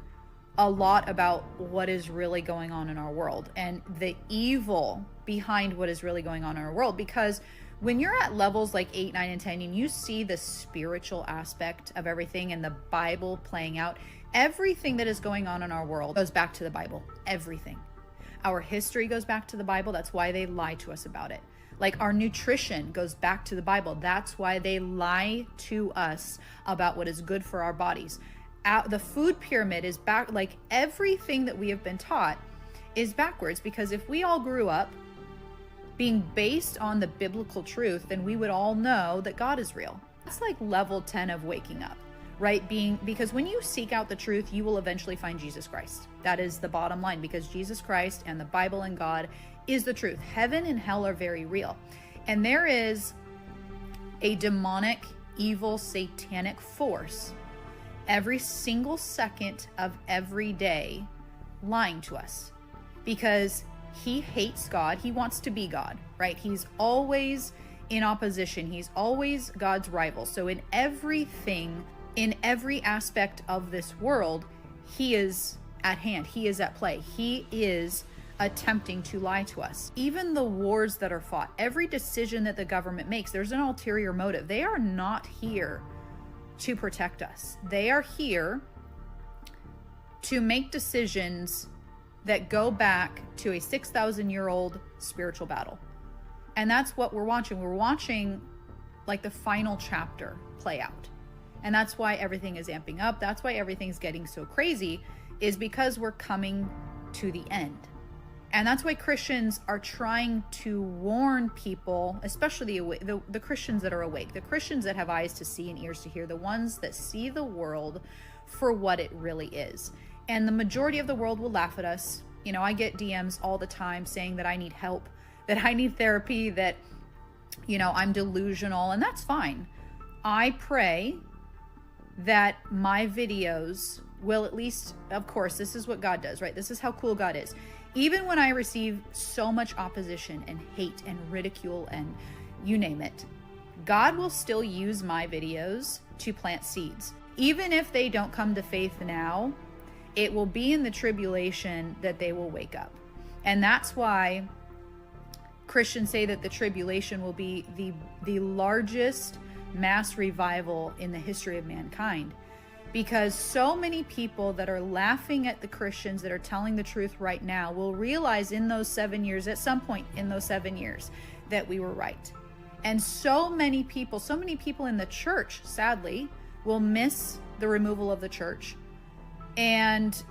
a lot about what is really going on in our world and the evil behind what is really going on in our world. Because when you're at levels like 8, 9, and 10, and you see the spiritual aspect of everything and the Bible playing out, everything that is going on in our world goes back to the Bible. Everything. Our history goes back to the Bible. That's why they lie to us about it. Like our nutrition goes back to the Bible. That's why they lie to us about what is good for our bodies. The food pyramid is back. Like everything that we have been taught is backwards, because if we all grew up being based on the biblical truth, then we would all know that God is real. That's like level 10 of waking up. Right? Because when you seek out the truth, you will eventually find Jesus Christ. That is the bottom line, because Jesus Christ and the Bible and God is the truth. Heaven and hell are very real. And there is a demonic, evil, satanic force every single second of every day lying to us, because he hates God. He wants to be God, right? He's always in opposition. He's always God's rival. So in everything, in every aspect of this world, he is at hand. He is at play. He is attempting to lie to us. Even the wars that are fought, every decision that the government makes, there's an ulterior motive. They are not here to protect us. They are here to make decisions that go back to a 6,000-year-old spiritual battle. And that's what we're watching. We're watching like the final chapter play out. And that's why everything is amping up. That's why everything's getting so crazy, is because we're coming to the end. And that's why Christians are trying to warn people, especially the Christians that are awake, the Christians that have eyes to see and ears to hear, the ones that see the world for what it really is. And the majority of the world will laugh at us. You know, I get DMs all the time saying that I need help, that I need therapy, that, you know, I'm delusional, and that's fine. I pray that my videos will at least, of course, this is what God does, right? This is how cool God is. Even when I receive so much opposition and hate and ridicule and you name it, God will still use my videos to plant seeds. Even if they don't come to faith now, it will be in the tribulation that they will wake up. And that's why Christians say that the tribulation will be the largest mass revival in the history of mankind. Because so many people that are laughing at the Christians that are telling the truth right now will realize in those 7 years, at some point in those 7 years, that we were right. And so many people in the church, sadly, will miss the removal of the church. And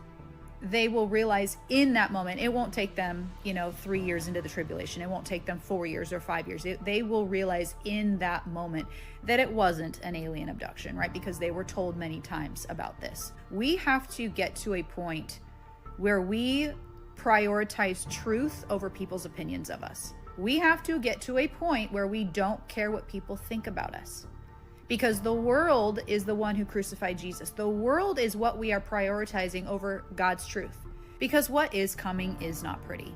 they will realize in that moment, it won't take them, 3 years into the tribulation. It won't take them 4 years or 5 years. They will realize in that moment that it wasn't an alien abduction, right? Because they were told many times about this. We have to get to a point where we prioritize truth over people's opinions of us. We have to get to a point where we don't care what people think about us. Because the world is the one who crucified Jesus. The world is what we are prioritizing over God's truth. Because what is coming is not pretty.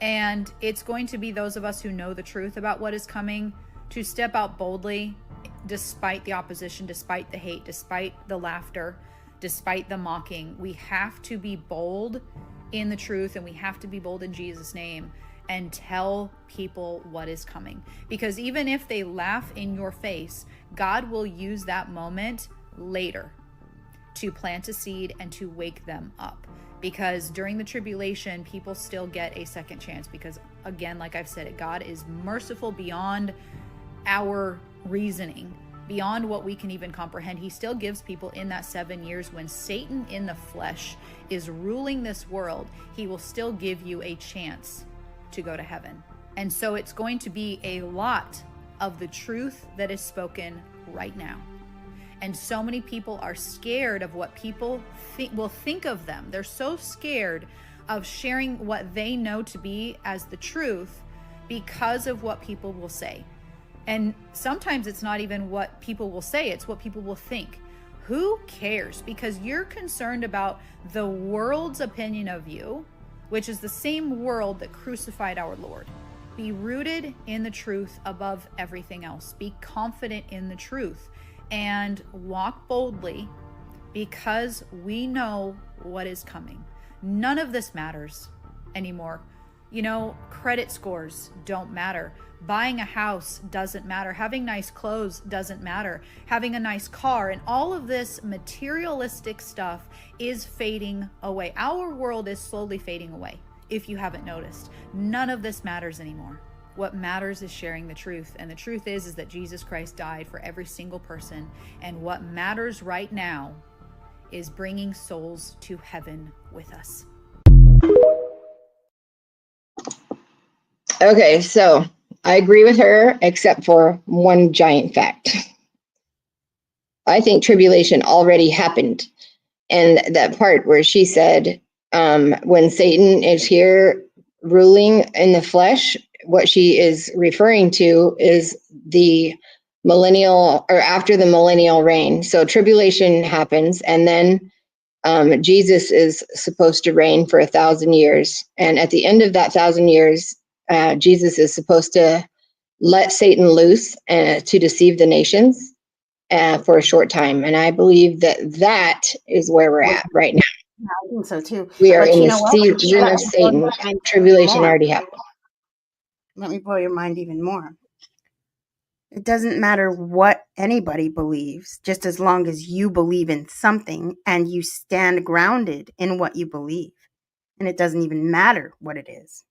And it's going to be those of us who know the truth about what is coming to step out boldly, despite the opposition, despite the hate, despite the laughter, despite the mocking. We have to be bold in the truth, and we have to be bold in Jesus' name and tell people what is coming. Because even if they laugh in your face, God will use that moment later to plant a seed and to wake them up. Because during the tribulation, people still get a second chance. Because again, like I've said, God is merciful beyond our reasoning, beyond what we can even comprehend. He still gives people in that 7 years when Satan in the flesh is ruling this world, he will still give you a chance to go to heaven. And so it's going to be a lot of the truth that is spoken right now. And so many people are scared of what people will think of them. They're so scared of sharing what they know to be as the truth because of what people will say. And sometimes it's not even what people will say, it's what people will think. Who cares? Because you're concerned about the world's opinion of you, which is the same world that crucified our Lord. Be rooted in the truth above everything else. Be confident in the truth and walk boldly, because we know what is coming. None of this matters anymore. Credit scores don't matter. Buying a house doesn't matter. Having nice clothes doesn't matter. Having a nice car and all of this materialistic stuff is fading away. Our world is slowly fading away, if you haven't noticed. None of this matters anymore. What matters is sharing the truth. And the truth is that Jesus Christ died for every single person. And what matters right now is bringing souls to heaven with us. Okay, so I agree with her, except for one giant fact. I think tribulation already happened. And that part where she said, when Satan is here ruling in the flesh, what she is referring to is the millennial, or after the millennial reign. So tribulation happens, and then Jesus is supposed to reign for 1,000 years. And at the end of that 1,000 years, Jesus is supposed to let Satan loose to deceive the nations for a short time. And I believe that is where we're at right now. I think so too. We are in the season of Satan. Tribulation already happened. Let me blow your mind even more. It doesn't matter what anybody believes, just as long as you believe in something and you stand grounded in what you believe. And it doesn't even matter what it is.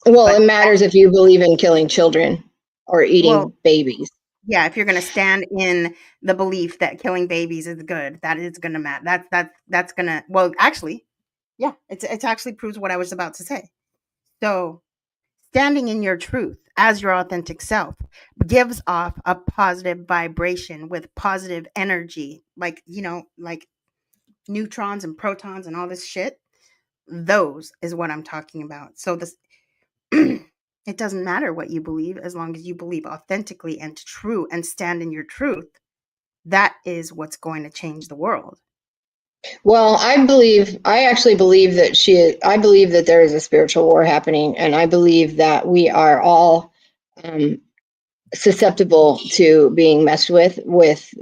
Well, it matters if you believe in killing children or eating babies. Yeah, if you're going to stand in the belief that killing babies is good, that is going to matter. That's going to, well, actually, yeah, it actually proves what I was about to say. So, standing in your truth as your authentic self gives off a positive vibration with positive energy, like, like neutrons and protons and all this shit. Those is what I'm talking about. So this it doesn't matter what you believe as long as you believe authentically and true and stand in your truth. That is what's going to change the world. Well, I actually believe that I believe that there is a spiritual war happening, and I believe that we are all susceptible to being messed with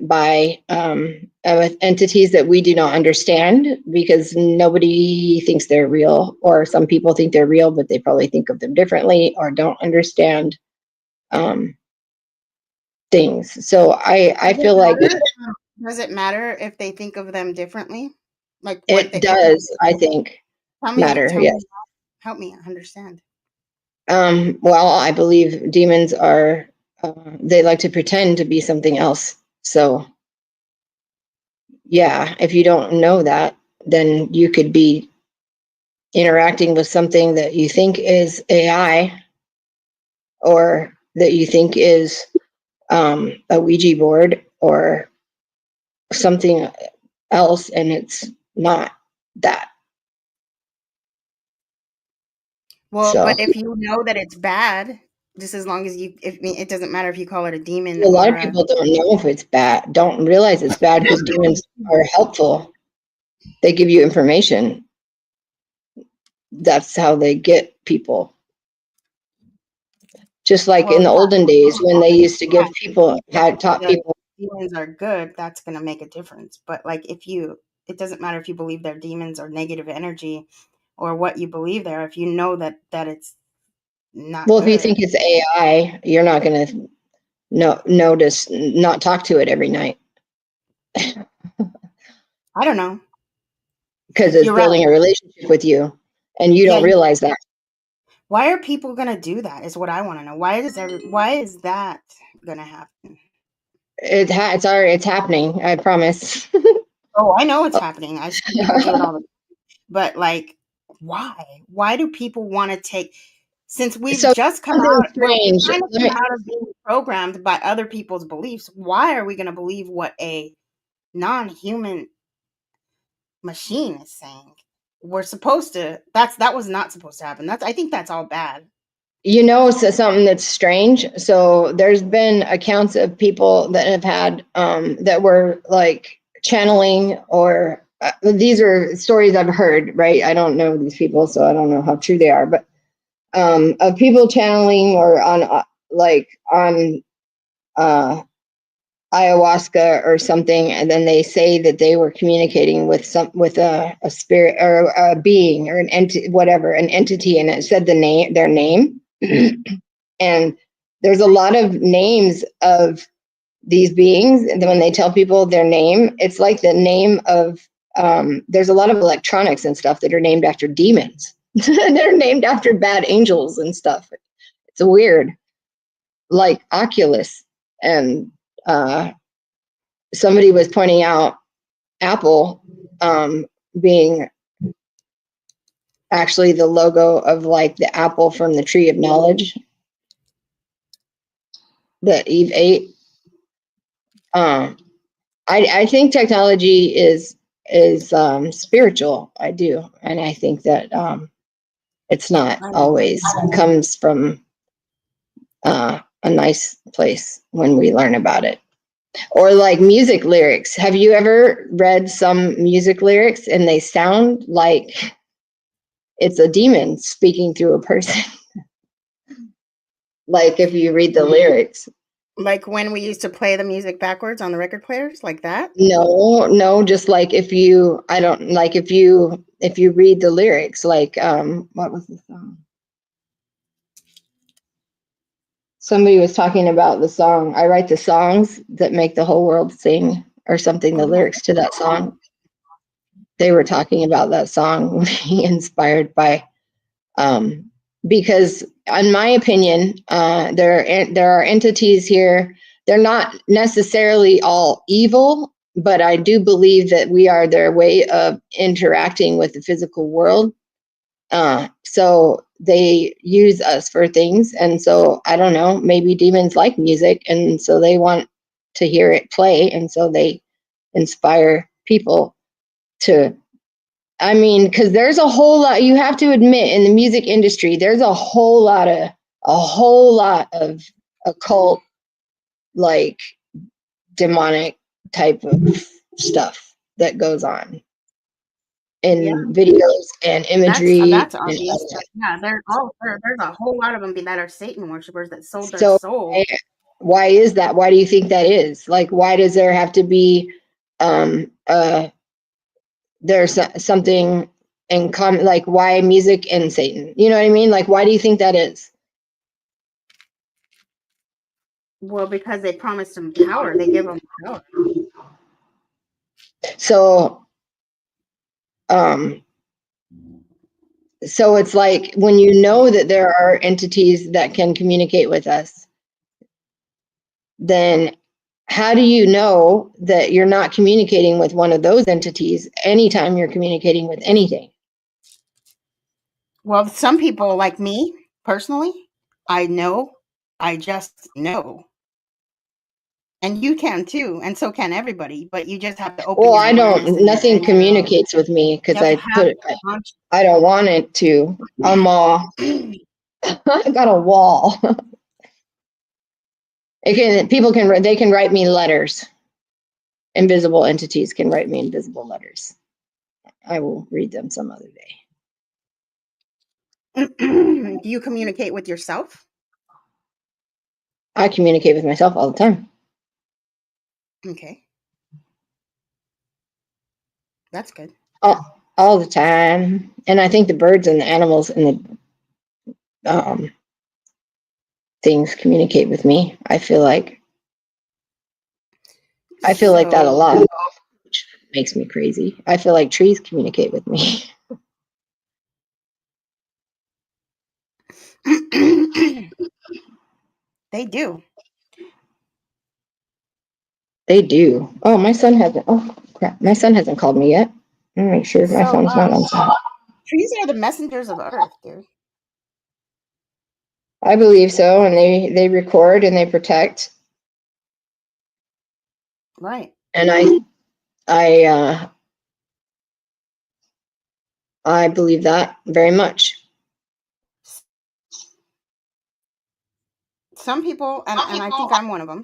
by entities that we do not understand, because nobody thinks they're real, or some people think they're real, but they probably think of them differently or don't understand things. So I feel like Does it matter if they think of them differently? Like what it does, I think, matter. Yes. Help me understand. Well, I believe demons are, they like to pretend to be something else. So, yeah, if you don't know that, then you could be interacting with something that you think is AI, or that you think is a Ouija board or something else, and it's not that. Well, So, but if you know that it's bad, just as long as it doesn't matter if you call it a demon a lot or of people don't know if it's bad, don't realize it's bad, because demons are helpful. They give you information. That's how they get people. Just like in the olden days when they used to give people, had taught people. demons are good, that's going to make a difference. But like it doesn't matter if you believe they're demons or negative energy or what you believe there. If you know that it's not Well, good. if you think it's AI, you're not going to notice, not talk to it every night. I don't know. Because it's building a relationship with you, and you don't realize that. Why are people going to do that is what I want to know. Why is that going to happen? It's happening, I promise. Oh, I know it's happening. I see people do it all the time. But like, why do people want to take, since we've just come out, strange. We're kind of come out of being programmed by other people's beliefs, why are we going to believe what a non-human machine is saying? We're supposed to, that was not supposed to happen. I think that's all bad. So something that's strange. So there's been accounts of people that have had that were like channeling, or these are stories I've heard, right? I don't know these people, so I don't know how true they are, but of people channeling or on ayahuasca or something, and then they say that they were communicating with a spirit or a being or an entity, and it said their name. And there's a lot of names of these beings, and when they tell people their name, it's like the name of there's a lot of electronics and stuff that are named after demons. They're named after bad angels and stuff. It's weird, like Oculus. And somebody was pointing out Apple being actually the logo of like the apple from the tree of knowledge that Eve ate. I think technology is spiritual. I do, and I think that it's not always comes from a nice place when we learn about it. Or like music lyrics. Have you ever read some music lyrics and they sound like it's a demon speaking through a person? Like if you read the lyrics. Like when we used to play the music backwards on the record players, like that? No, just like if you read the lyrics, like what was the song? Somebody was talking about the song, I write the songs that make the whole world sing, or something, the lyrics to that song. They were talking about that song being inspired by because in my opinion, there are entities here they're not necessarily all evil, but I do believe that we are their way of interacting with the physical world. So they use us for things. And so I don't know, maybe demons like music, and so they want to hear it play. And so they inspire people to, I mean, because there's a whole lot, you have to admit, in the music industry, there's a whole lot of occult, like demonic type of stuff that goes on in videos and imagery. That's obvious. Yeah, there's a whole lot of them that are Satan worshipers that sold their So soul. why is that? Why do you think that is? Like, why does there have to be there's something in common? Like, why music and Satan? You know what I mean? Like, why do you think that is? Well, because they promised them power. They give them power. So so it's like, when you know that there are entities that can communicate with us, then how do you know that you're not communicating with one of those entities anytime you're communicating with anything? Well, some people, like me personally, I just know. And you can too, and so can everybody, but you just have to open Well, your I awareness don't, and nothing communicates with me because I don't want it to. I'm all, I got a wall. They can write me letters. Invisible entities can write me invisible letters. I will read them some other day. Do you communicate with yourself? I communicate with myself all the time. Okay. That's good. All the time. And I think the birds and the animals and the things communicate with me. I feel like that a lot, which makes me crazy. I feel like trees communicate with me. They do. They do. Oh, my son hasn't. Oh, crap. My son hasn't called me yet. Let me make sure my phone's not on silent. Trees are the messengers of Earth, dude. I believe so, and they record and they protect. Right. And I believe that very much. Some people, and I think I'm one of them,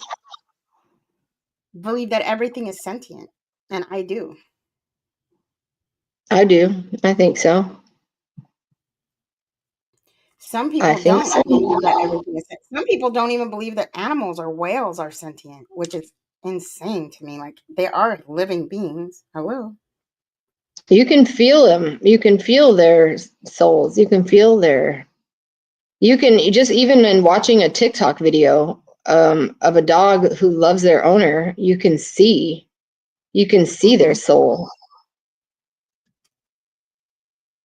believe that everything is sentient, and I do. I do. I think so. Some people don't believe that everything is sentient. Some people don't even believe that animals or whales are sentient, which is insane to me. Like, they are living beings. Hello. You can feel them. You can feel their souls. You can feel their. You can just, even in watching a TikTok video of a dog who loves their owner, you can see their soul.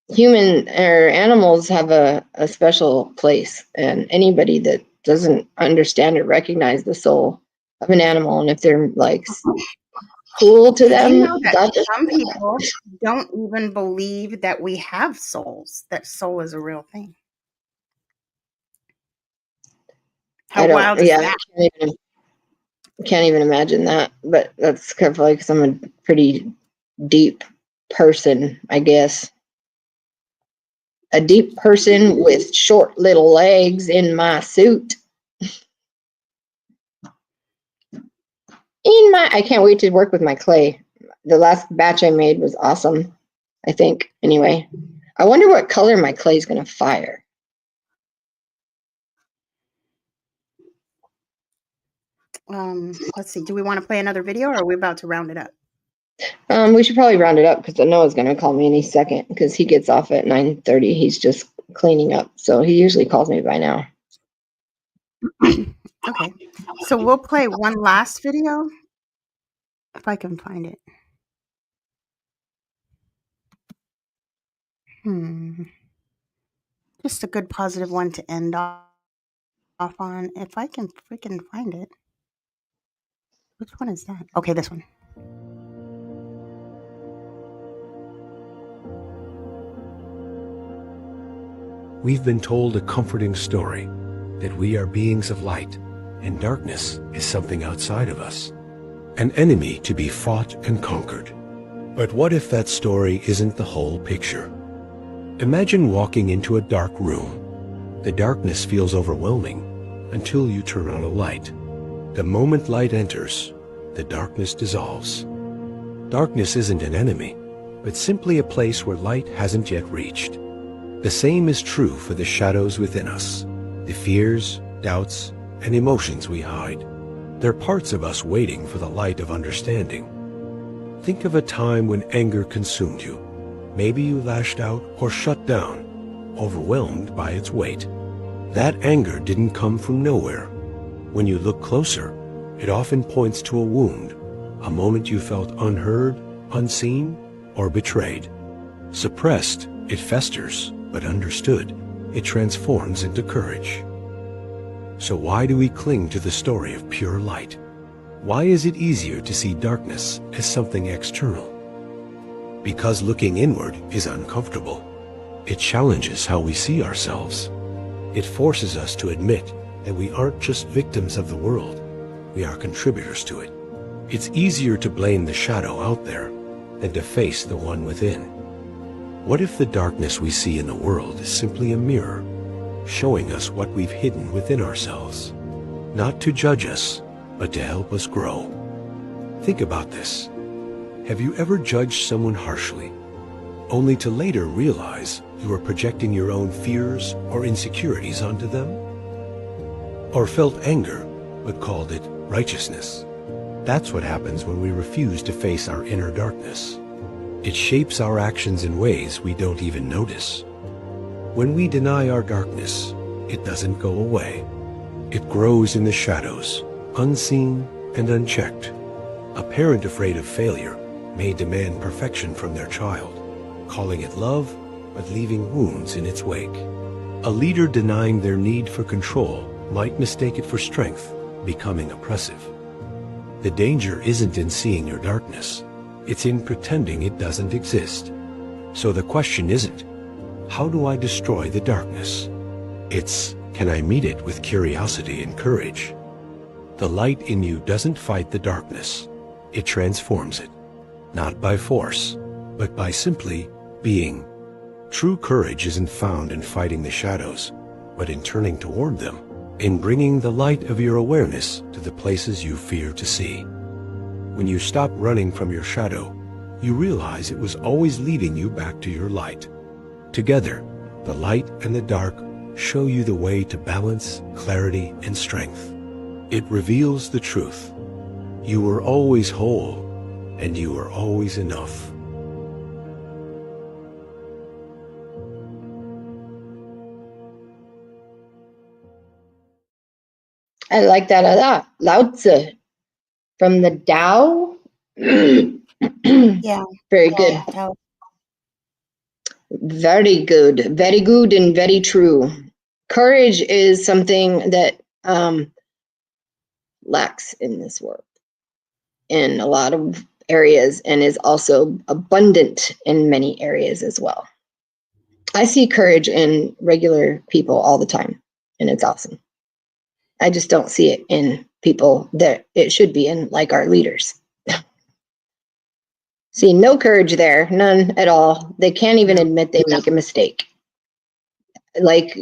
Human or animals have a special place, and anybody that doesn't understand or recognize the soul of an animal, and if they're like cool to them, you know that some people don't even believe that we have souls, that soul is a real thing. How wild is that? Can't even imagine that, but that's kind of like, I'm a pretty deep person, I guess. A deep person with short little legs in my suit. I can't wait to work with my clay. The last batch I made was awesome, I think. Anyway, I wonder what color my clay is going to fire. Let's see. Do we want to play another video, or are we about to round it up? We should probably round it up, because Noah's going to call me any second, because he gets off at 9:30. He's just cleaning up, so he usually calls me by now. Okay, so we'll play one last video if I can find it. Just a good positive one to end off on, if I can freaking find it. Which one is that? Okay, this one. We've been told a comforting story that we are beings of light and darkness is something outside of us, an enemy to be fought and conquered. But what if that story isn't the whole picture? Imagine walking into a dark room. The darkness feels overwhelming until you turn on a light. The moment light enters, the darkness dissolves. Darkness isn't an enemy, but simply a place where light hasn't yet reached. The same is true for the shadows within us, the fears, doubts, and emotions we hide. They're parts of us waiting for the light of understanding. Think of a time when anger consumed you. Maybe you lashed out or shut down, overwhelmed by its weight. That anger didn't come from nowhere. When you look closer, it often points to a wound, a moment you felt unheard, unseen, or betrayed. Suppressed, it festers, but understood, it transforms into courage. So why do we cling to the story of pure light? Why is it easier to see darkness as something external? Because looking inward is uncomfortable. It challenges how we see ourselves. It forces us to admit that we aren't just victims of the world, we are contributors to it. It's easier to blame the shadow out there than to face the one within. What if the darkness we see in the world is simply a mirror, showing us what we've hidden within ourselves? Not to judge us, but to help us grow. Think about this. Have you ever judged someone harshly, only to later realize you were projecting your own fears or insecurities onto them? Or felt anger, but called it righteousness? That's what happens when we refuse to face our inner darkness. It shapes our actions in ways we don't even notice. When we deny our darkness, it doesn't go away. It grows in the shadows, unseen and unchecked. A parent afraid of failure may demand perfection from their child, calling it love, but leaving wounds in its wake. A leader denying their need for control might mistake it for strength, becoming oppressive. The danger isn't in seeing your darkness. It's in pretending it doesn't exist. So the question isn't, how do I destroy the darkness? It's, can I meet it with curiosity and courage? The light in you doesn't fight the darkness. It transforms it, not by force, but by simply being. True courage isn't found in fighting the shadows, but in turning toward them, in bringing the light of your awareness to the places you fear to see. When you stop running from your shadow, you realize it was always leading you back to your light. Together, the light and the dark show you the way to balance, clarity, and strength. It reveals the truth. You were always whole, and you were always enough. I like that a lot. Lao Tzu from the Tao. Yeah. Very good. Oh, Very good. Very good and very true. Courage is something that lacks in this world in a lot of areas and is also abundant in many areas as well. I see courage in regular people all the time, and it's awesome. I just don't see it in people that it should be in, like our leaders. See, no courage there, none at all. They can't even admit they make a mistake. Like,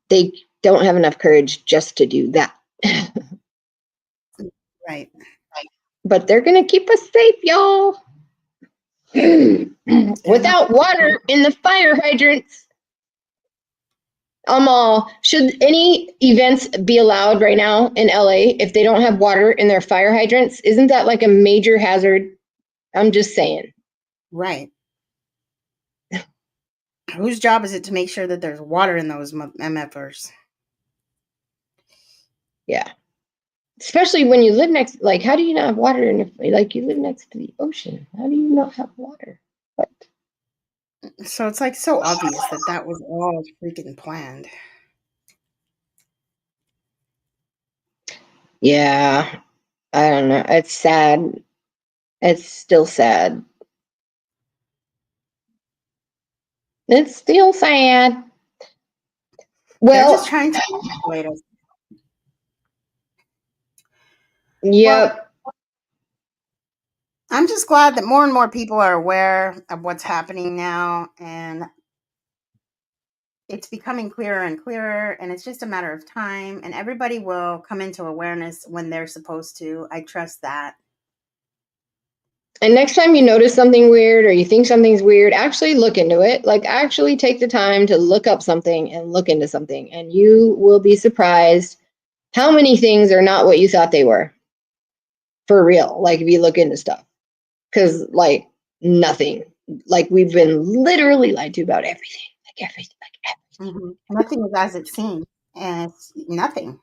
they don't have enough courage just to do that. right. But they're going to keep us safe, y'all. Without water in the fire hydrants. Should any events be allowed right now in LA if they don't have water in their fire hydrants? Isn't that like a major hazard? I'm just saying. Right. Whose job is it to make sure that there's water in those MFers? Yeah. Especially when you live next, like, how do you not have water like you live next to the ocean? How do you not have water? What? So it's like so obvious that that was all freaking planned. Yeah. I don't know. It's sad. It's still sad. It's still sad. They're just Well, trying to manipulate us. yep. Well, I'm just glad that more and more people are aware of what's happening now, and it's becoming clearer and clearer, and it's just a matter of time, and everybody will come into awareness when they're supposed to. I trust that. And next time you notice something weird or you think something's weird, actually look into it. Like, actually take the time to look up something and look into something, and you will be surprised how many things are not what you thought they were. For real. Like, if you look into stuff. Because, like, nothing. Like, we've been literally lied to about everything. Like, everything. Nothing is as it seems, and it's nothing.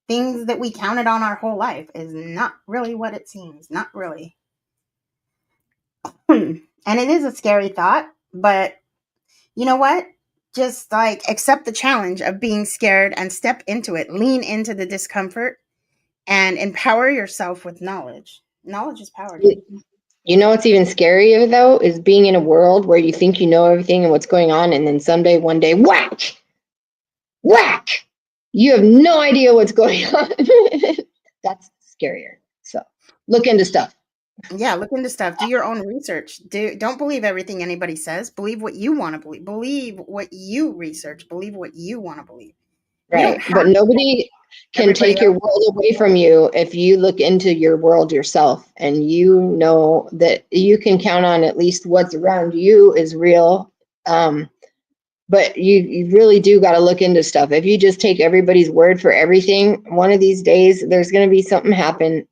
Things that we counted on our whole life is not really what it seems. Not really. And it is a scary thought, but you know what? Just like accept the challenge of being scared and step into it. Lean into the discomfort and empower yourself with knowledge. Knowledge is power. Dude. You know what's even scarier, though, is being in a world where you think you know everything and what's going on, and then someday, one day, whack! Whack! You have no idea what's going on. That's scarier. So look into stuff. Yeah, look into stuff. Do your own research. Don't believe everything anybody says. Believe what you want to believe. Believe what you research. Believe what you want to believe. Right. But nobody can take your world away from you if you look into your world yourself, and you know that you can count on at least what's around you is real. But you really do got to look into stuff. If you just take everybody's word for everything, one of these days there's going to be something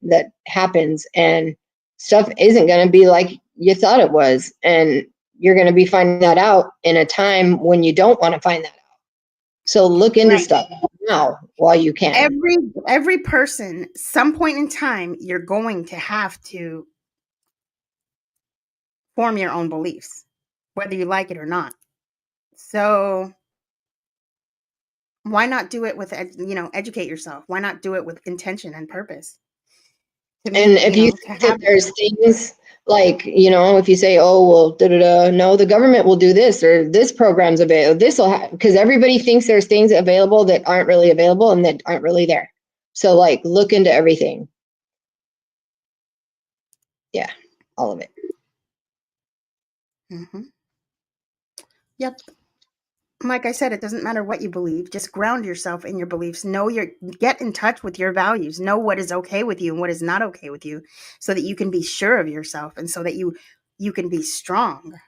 that happens, and stuff isn't going to be like you thought it was, and you're going to be finding that out in a time when you don't want to find that out. So look into stuff now while you can. Every person, some point in time, you're going to have to form your own beliefs, whether you like it or not. So why not do it with, educate yourself? Why not do it with intention and purpose? And if you think that there's things like, if you say, oh, well, no, the government will do this, or this program's available, this will happen, because everybody thinks there's things available that aren't really available and that aren't really there. So, like, look into everything. Yeah, all of it. Yep. Like I said, it doesn't matter what you believe. Just ground yourself in your beliefs. Get in touch with your values. Know what is okay with you and what is not okay with you, so that you can be sure of yourself and so that you can be strong.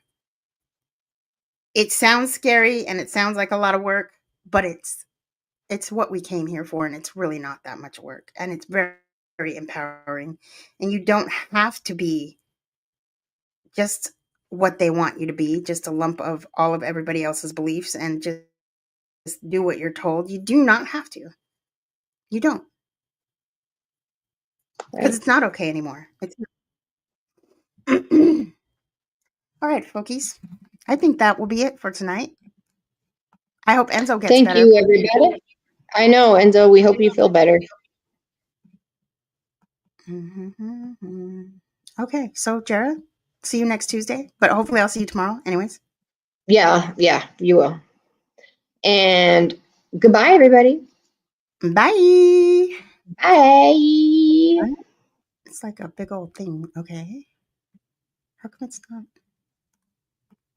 It sounds scary and it sounds like a lot of work, but it's what we came here for, and it's really not that much work, and it's very, very empowering. And you don't have to be just what they want you to be, just a lump of all of everybody else's beliefs and just do what you're told. You do not have to. You don't. Because it's not okay anymore. It's all right, folkies. I think that will be it for tonight. I hope Enzo gets better. Thank you, everybody. I know, Enzo, we hope you feel better. Okay, so Jara, see you next Tuesday, but hopefully I'll see you tomorrow anyways. Yeah, you will. And goodbye, everybody. Bye. Bye. It's like a big old thing. Okay. How come it's not?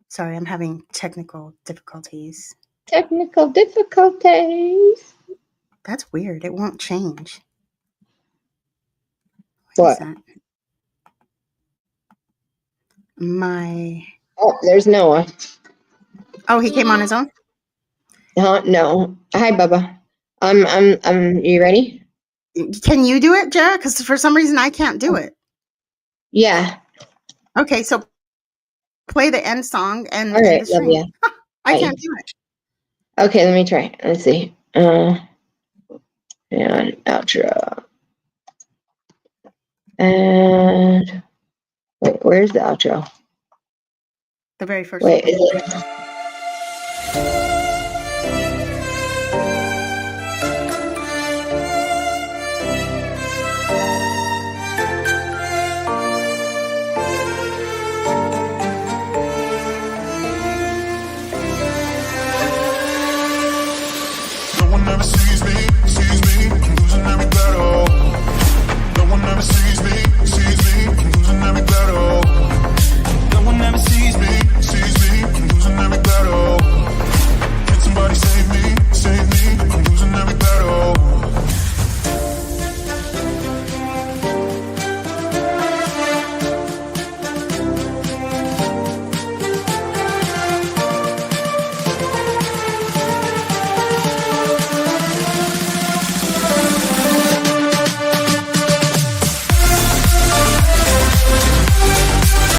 Sorry, I'm having technical difficulties. Technical difficulties. That's weird. It won't change. What? Is that? Oh, there's Noah. Oh, he came on his own? No. Hi, Bubba. You ready? Can you do it, Jara? Because for some reason I can't do it. Yeah. Okay, so play the end song and all right, the stream. love ya. I can't do it. Okay, let me try. Let's see. And outro. And wait, where's the outro? The very first Wait, one. is it?